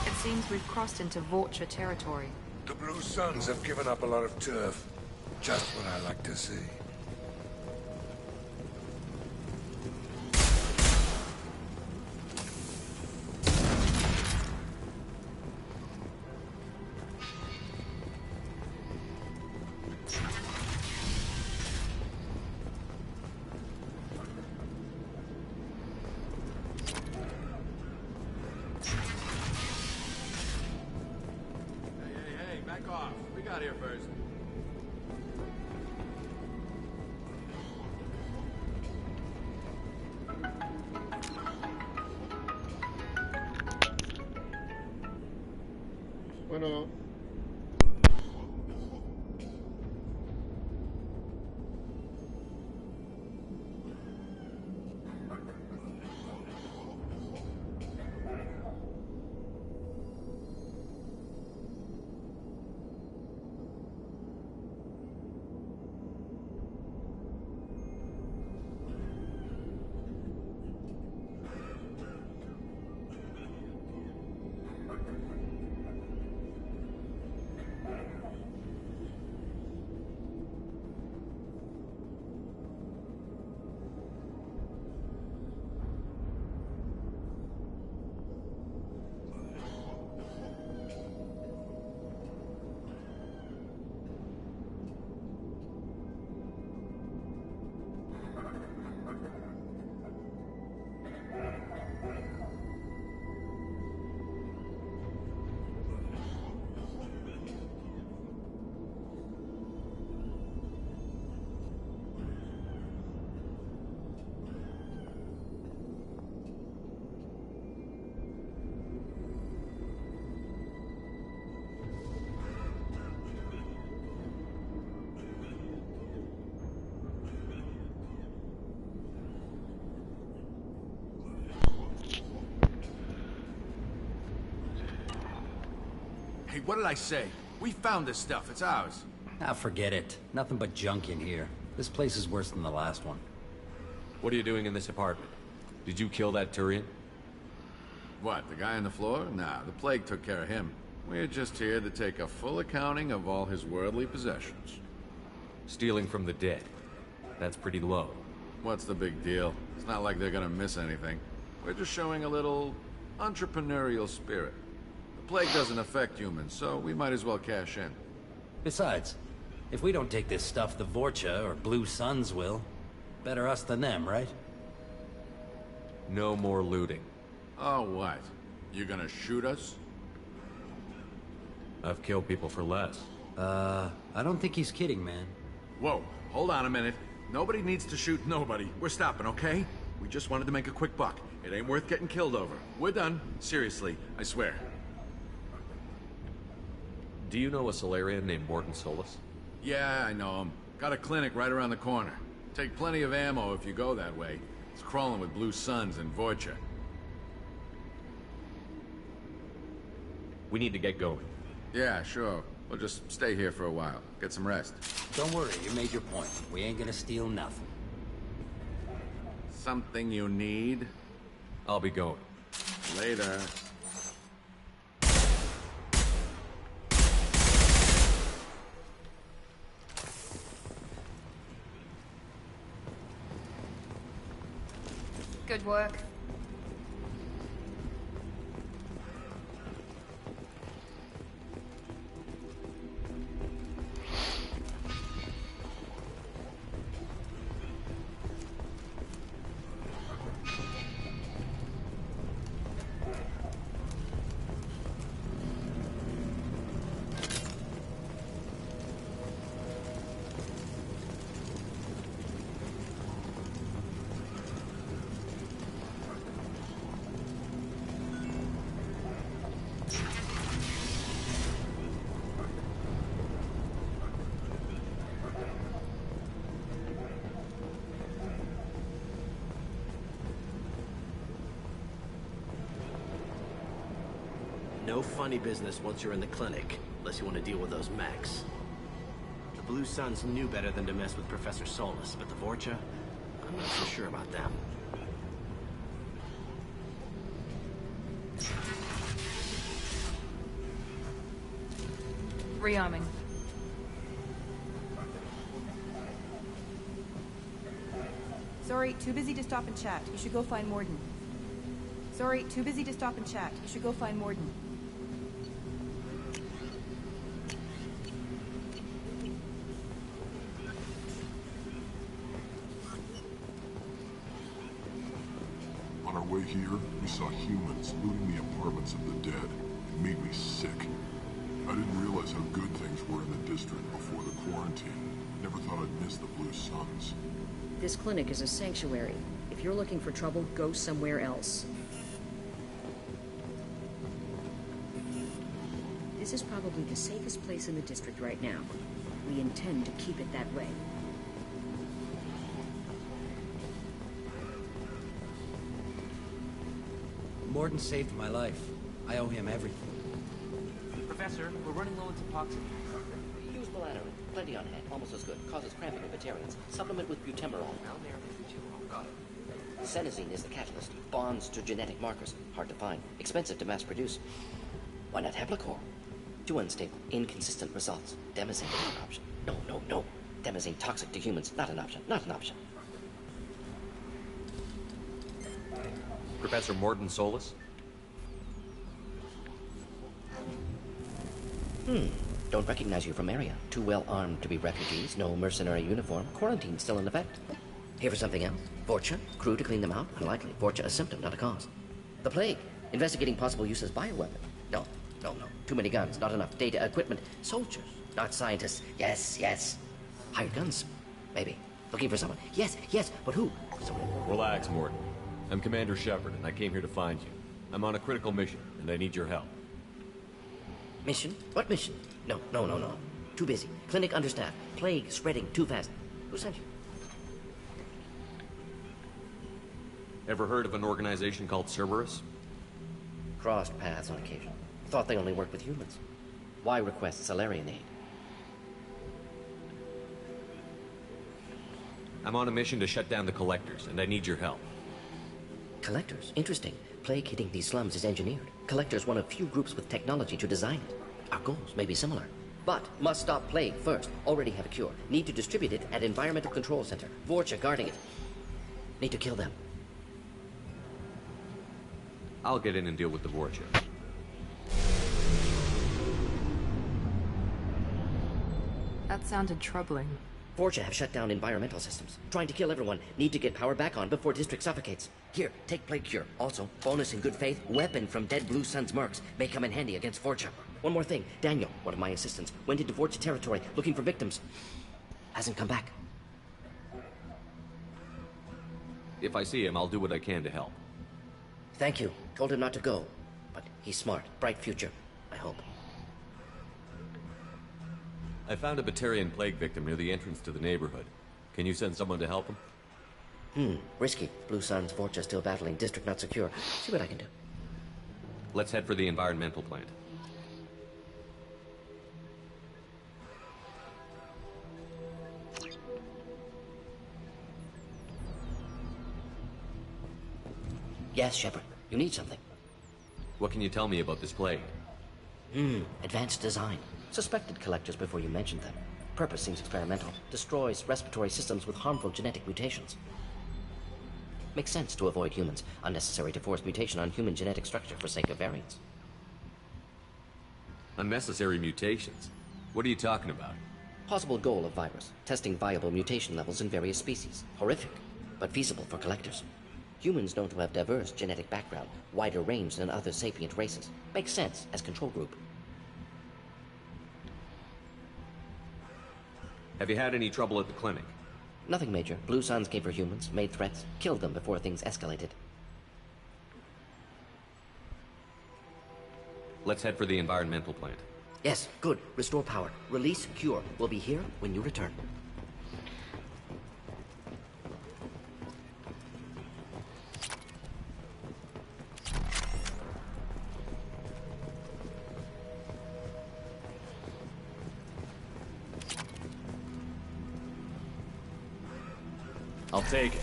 It seems we've crossed into Vorcha territory. The Blue Suns have given up a lot of turf. Just what I like to see. out here first. Bueno. Hey, what did I say? We found this stuff. It's ours. Ah, forget it. Nothing but junk in here. This place is worse than the last one. What are you doing in this apartment? Did you kill that Turian? What, the guy on the floor? Nah, the plague took care of him. We're just here to take a full accounting of all his worldly possessions. Stealing from the dead. That's pretty low. What's the big deal? It's not like they're gonna miss anything. We're just showing a little entrepreneurial spirit. The plague doesn't affect humans, so we might as well cash in. Besides, if we don't take this stuff, the Vorcha or Blue Suns will. Better us than them, right? No more looting. Oh, what? You gonna shoot us? I've killed people for less. I don't think he's kidding, man. Whoa, hold on a minute. Nobody needs to shoot nobody. We're stopping, okay? We just wanted to make a quick buck. It ain't worth getting killed over. We're done. Seriously, I swear. Do you know a Solarian named Morton Solus? Yeah, I know him. Got a clinic right around the corner. Take plenty of ammo if you go that way. It's crawling with Blue Suns and Vorcha. We need to get going. Yeah, sure. We'll just stay here for a while. Get some rest. Don't worry, you made your point. We ain't gonna steal nothing. Something you need? I'll be going. Later. Good work. No funny business once you're in the clinic, unless you want to deal with those mechs. The Blue Suns knew better than to mess with Professor Solus, but the Vorcha, I'm not so sure about them. Rearming. Sorry, too busy to stop and chat. You should go find Morden. Sorry, too busy to stop and chat. You should go find Morden. On our way here, we saw humans looting the apartments of the dead. It made me sick. I didn't realize how good things were in the district before the quarantine. Never thought I'd miss the Blue Suns. This clinic is a sanctuary. If you're looking for trouble, go somewhere else. This is probably the safest place in the district right now. We intend to keep it that way. Morden saved my life. I owe him everything. Professor, we're running low on epoxy. Use melatonin. Plenty on hand. Almost as good. Causes cramping in vegetarians. Supplement with butemerol. Got it. Senesine is the catalyst. Bonds to genetic markers. Hard to find. Expensive to mass produce. Why not Heplicor? Too unstable. Inconsistent results. Demazine is an option. No. Demazine toxic to humans. Not an option. Not an option. Professor Morden Solis? Don't recognize you from area. Too well armed to be refugees. No mercenary uniform. Quarantine still in effect. Here for something else? Vorcha? Crew to clean them out? Unlikely. Vorcha a symptom, not a cause. The plague? Investigating possible use as bioweapon? No. Too many guns, not enough data, equipment. Soldiers, not scientists. Yes. Hired guns? Maybe. Looking for someone. Yes, but who? Someone. Relax, Morden. I'm Commander Shepard, and I came here to find you. I'm on a critical mission, and I need your help. Mission? What mission? No. Too busy. Clinic understaffed. Plague spreading too fast. Who sent you? Ever heard of an organization called Cerberus? Crossed paths on occasion. Thought they only worked with humans. Why request Salarian aid? I'm on a mission to shut down the Collectors, and I need your help. Collectors? Interesting. Plague hitting these slums is engineered. Collectors one of few groups with technology to design it. Our goals may be similar. But must stop plague first. Already have a cure. Need to distribute it at Environmental Control Center. Vorcha guarding it. Need to kill them. I'll get in and deal with the Vorcha. That sounded troubling. Vorcha have shut down environmental systems. Trying to kill everyone. Need to get power back on before district suffocates. Here, take plague cure. Also, bonus in good faith, weapon from dead Blue Sun's mercs. May come in handy against Vorcha. One more thing. Daniel, one of my assistants, went into Vorcha territory looking for victims. Hasn't come back. If I see him, I'll do what I can to help. Thank you. Told him not to go. But he's smart. Bright future. I hope. I found a Batarian plague victim near the entrance to the neighborhood. Can you send someone to help him? Risky. Blue Sun's Vorcha still battling. District not secure. See what I can do. Let's head for the environmental plant. Yes, Shepard. You need something. What can you tell me about this plague? Advanced design. Suspected collectors before you mentioned them. Purpose seems experimental. Destroys respiratory systems with harmful genetic mutations. Makes sense to avoid humans. Unnecessary to force mutation on human genetic structure for sake of variants. Unnecessary mutations? What are you talking about? Possible goal of virus. Testing viable mutation levels in various species. Horrific, but feasible for collectors. Humans known to have diverse genetic background, wider range than other sapient races. Makes sense as control group. Have you had any trouble at the clinic? Nothing major. Blue Suns came for humans, made threats, killed them before things escalated. Let's head for the environmental plant. Yes, good. Restore power. Release cure. We'll be here when you return. I'll take it.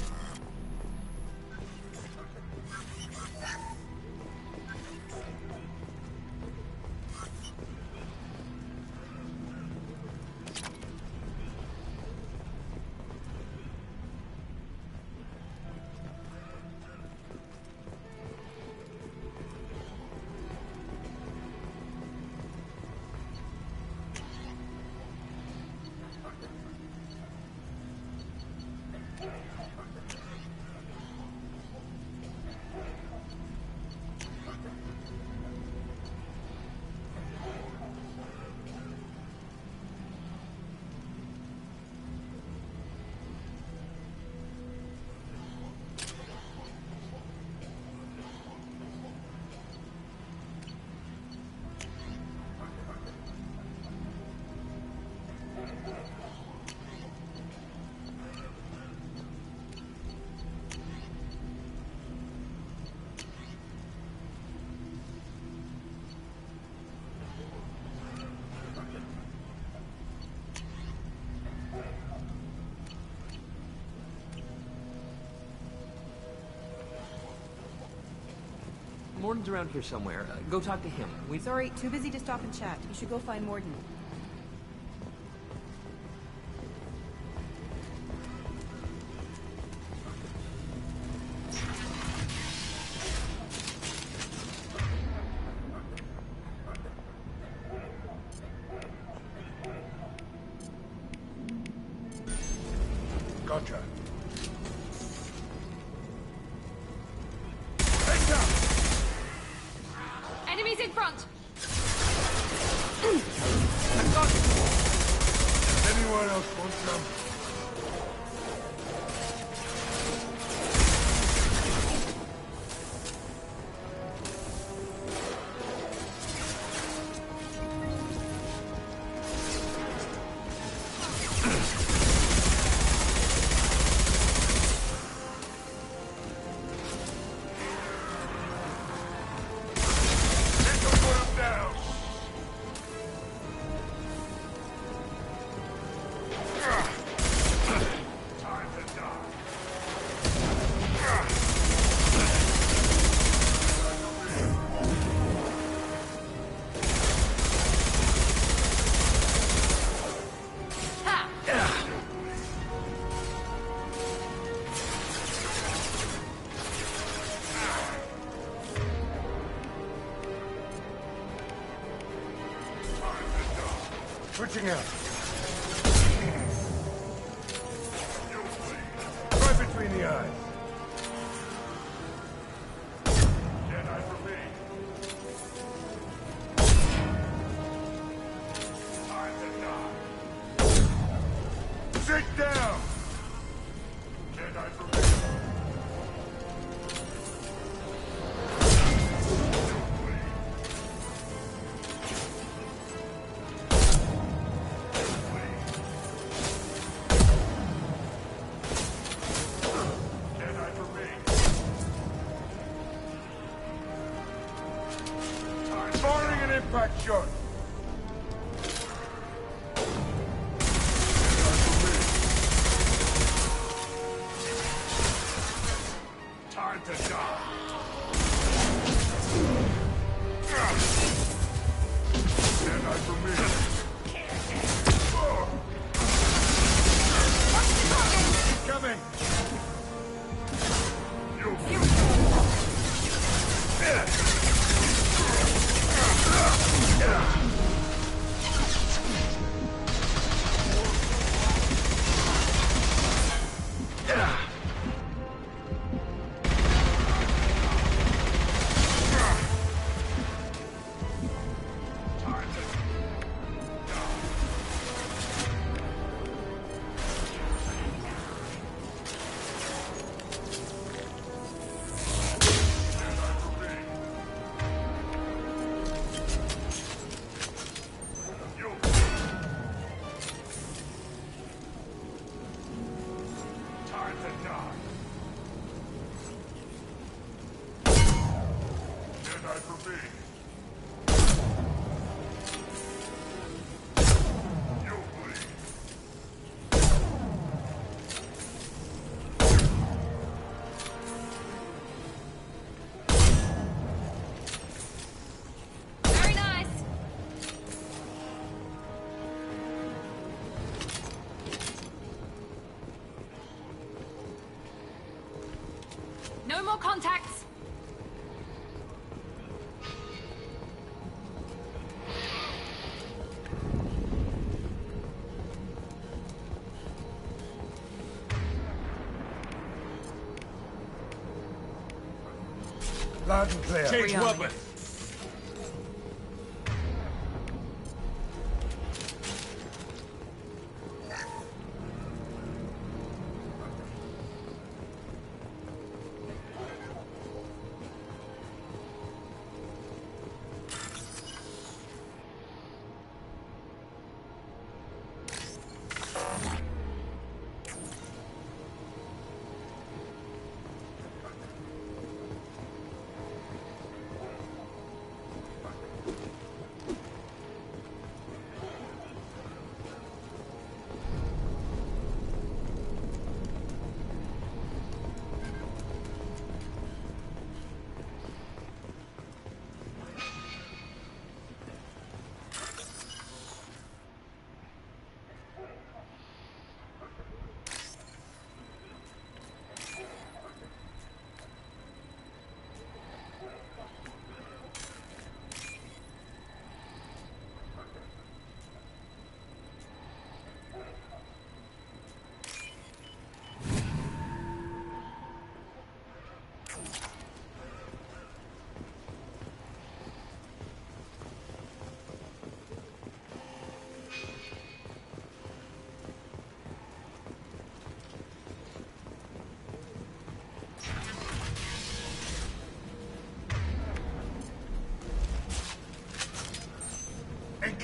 Morden's around here somewhere. Go talk to him. Sorry, too busy to stop and chat. You should go find Morden. Gotcha. Enemies in front! Anyone else want some? Switching out. Right between the eyes. Jedi for me. Time to die. Sit down. Jedi for me. Firing an impact shot. Time to die. Jedi for me. Coming. Time to die. Jedi for me. You bleed. Very nice! No more contacts! Loud and clear. Change weapon.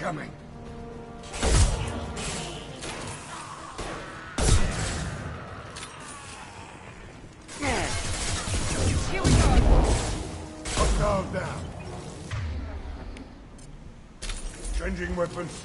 Incoming! Here we go! Hostile down. Changing weapons.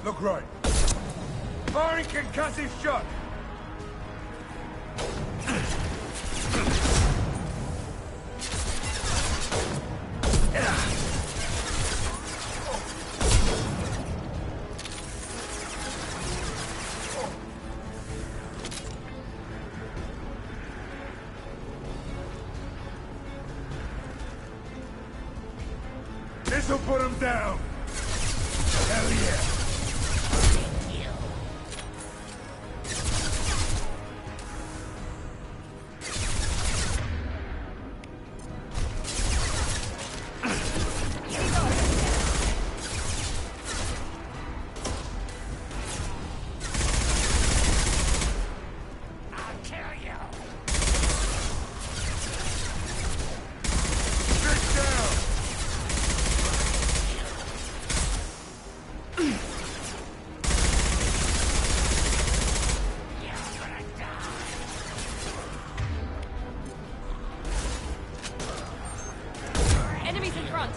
Look right. Firing concussive shot. This'll put him down. Hell yeah. Enemies in front!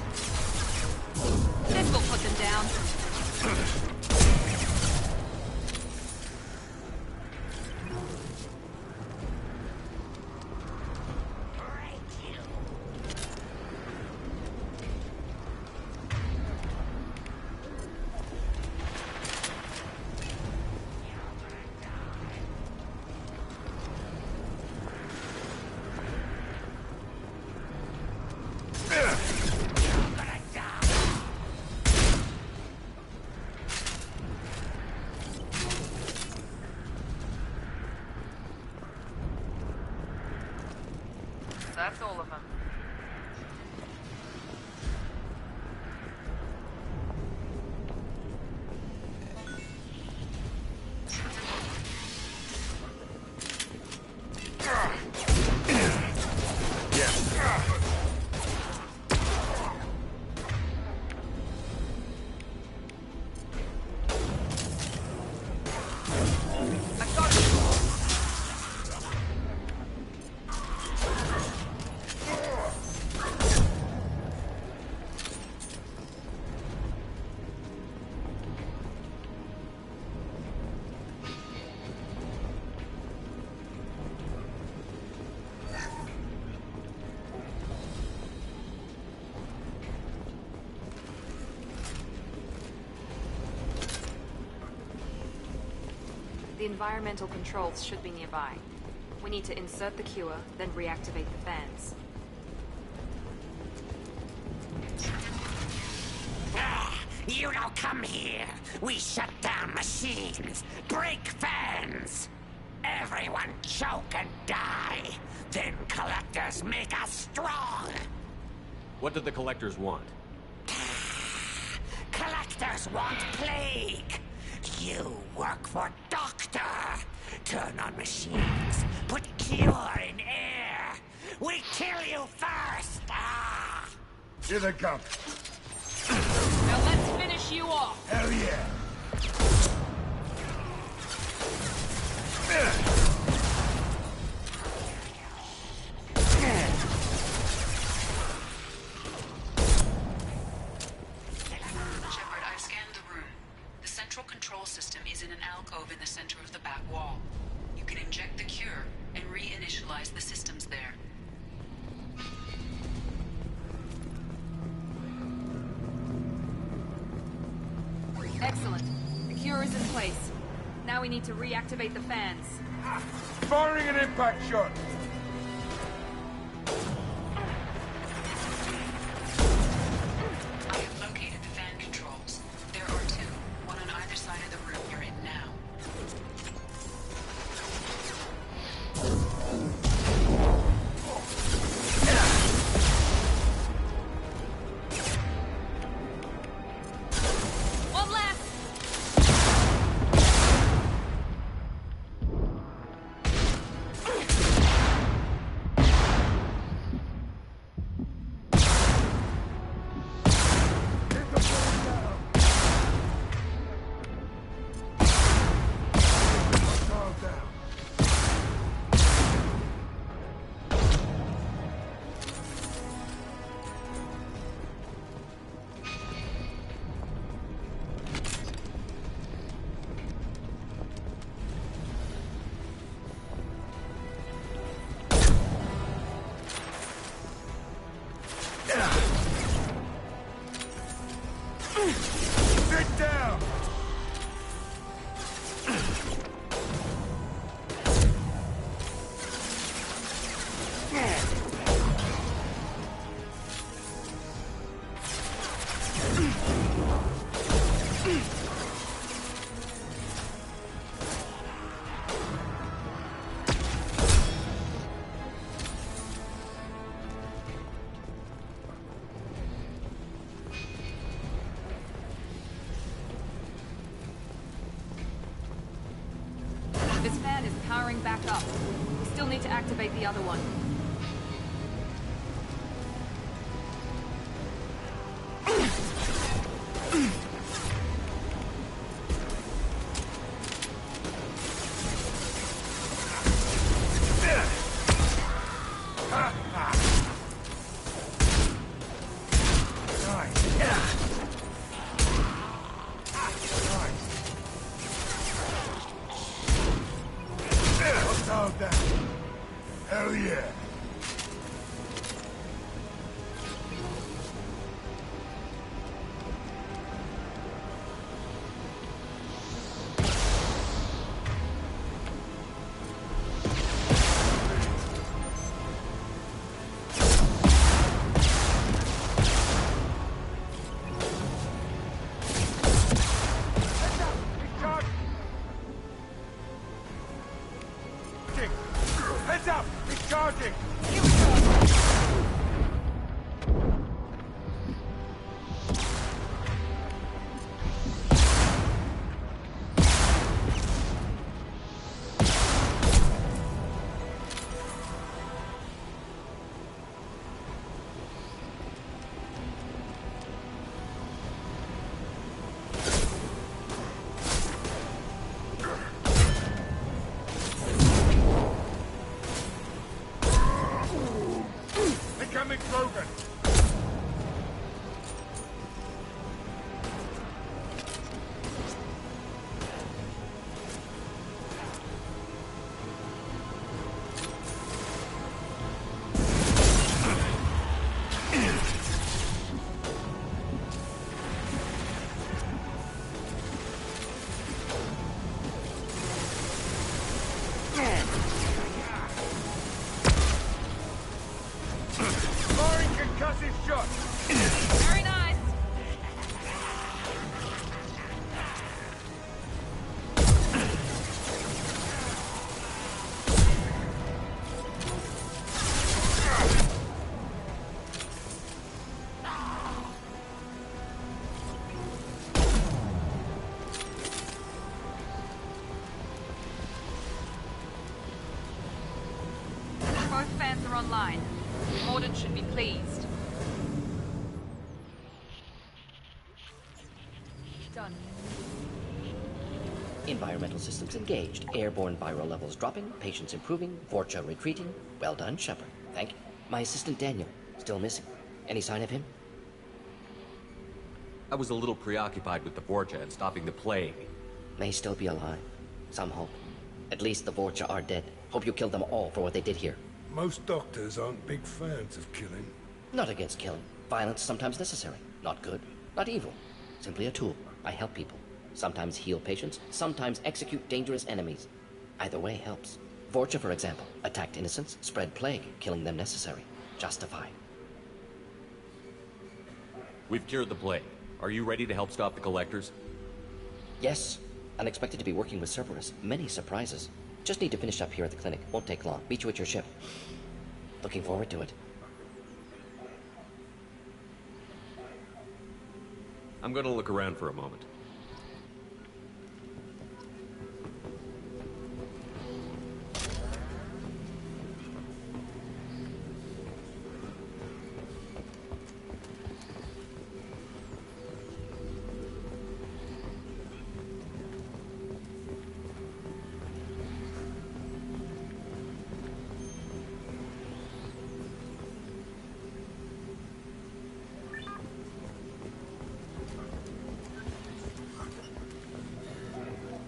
This will put them down. That's all of them. The environmental controls should be nearby. We need to insert the cure, then reactivate the fans. You don't come here. We shut down machines, break fans. Everyone choke and die. Then collectors make us strong. What did the collectors want? Collectors want plague. You work for Doctor. Turn on machines. Put cure in air. We kill you first. Ah! Here they come. Now let's finish you off. Hell yeah. Shepard, I've scanned center of the back wall. You can inject the cure and reinitialize the systems there. Excellent. The cure is in place. Now we need to reactivate the fans. Firing an impact shot! I have located the fan controls. There are two, one on either side of the room you're in now. One left! Sit down! This fan is powering back up. We still need to activate the other one. Hell yeah! Heads up! It's charging! Incoming Krogan! Firing concussive shot! Very nice! Both fans are online. Morden should be pleased. Done. Environmental systems engaged. Airborne viral levels dropping. Patients improving. Vorcha retreating. Well done, Shepard. Thank you. My assistant Daniel, still missing. Any sign of him? I was a little preoccupied with the Vorcha and stopping the plague. May still be alive. Some hope. At least the Vorcha are dead. Hope you killed them all for what they did here. Most doctors aren't big fans of killing. Not against killing. Violence is sometimes necessary. Not good. Not evil. Simply a tool. I help people. Sometimes heal patients. Sometimes execute dangerous enemies. Either way helps. Vorcha, for example, attacked innocents, spread plague, killing them necessary. Justified. We've cured the plague. Are you ready to help stop the Collectors? Yes. Unexpected to be working with Cerberus. Many surprises. Just need to finish up here at the clinic. Won't take long. Meet you at your ship. Looking forward to it. I'm gonna look around for a moment.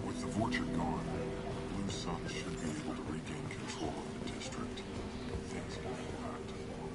With the Vorcha gone, Blue Suns should be able to regain control of the district. Things can go back to normal.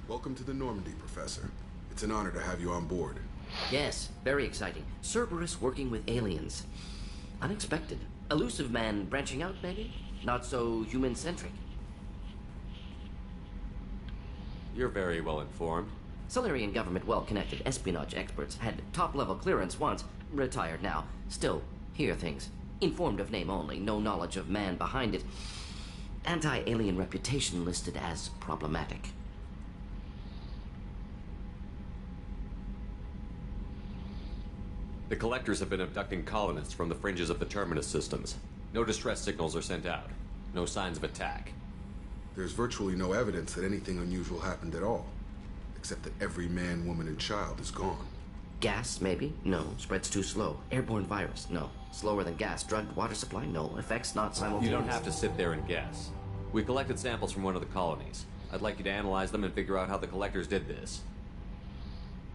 Welcome to the Normandy, Professor. It's an honor to have you on board. Yes, very exciting. Cerberus working with aliens. Unexpected. Elusive man branching out, maybe? Not so human-centric. You're very well informed. Solarian government well-connected espionage experts had top-level clearance once, retired now. Still, hear things. Informed of name only, no knowledge of man behind it. Anti-alien reputation listed as problematic. The Collectors have been abducting colonists from the fringes of the Terminus systems. No distress signals are sent out. No signs of attack. There's virtually no evidence that anything unusual happened at all. Except that every man, woman, and child is gone. Gas, maybe? No. Spreads too slow. Airborne virus? No. Slower than gas. Drugged water supply? No. Effects not simultaneous. You don't have to sit there and guess. We collected samples from one of the colonies. I'd like you to analyze them and figure out how the Collectors did this.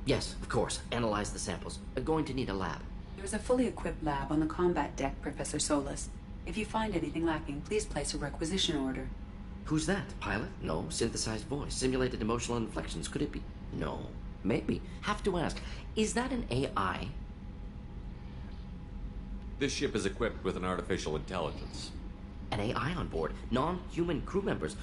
Yes, of course. Analyze the samples. Going to need a lab. There's a fully equipped lab on the combat deck, Professor Solis. If you find anything lacking, please place a requisition order. Who's that? Pilot? No. Synthesized voice. Simulated emotional inflections. Could it be? No. Maybe. Have to ask. Is that an AI? This ship is equipped with an artificial intelligence. An AI on board? Non-human crew members?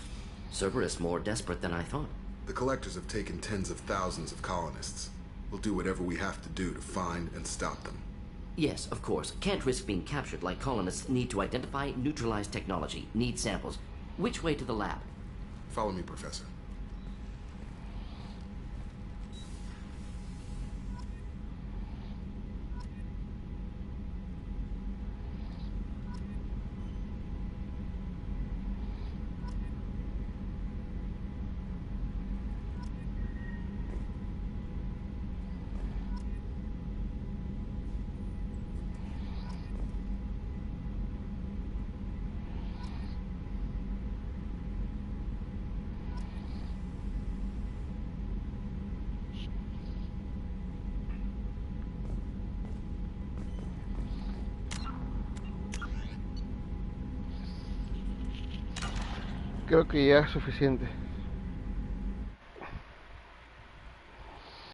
Cerberus more desperate than I thought. The Collectors have taken tens of thousands of colonists. We'll do whatever we have to do to find and stop them. Yes, of course. Can't risk being captured like colonists need to identify, neutralize technology, need samples. Which way to the lab? Follow me, Professor. Creo que ya es suficiente.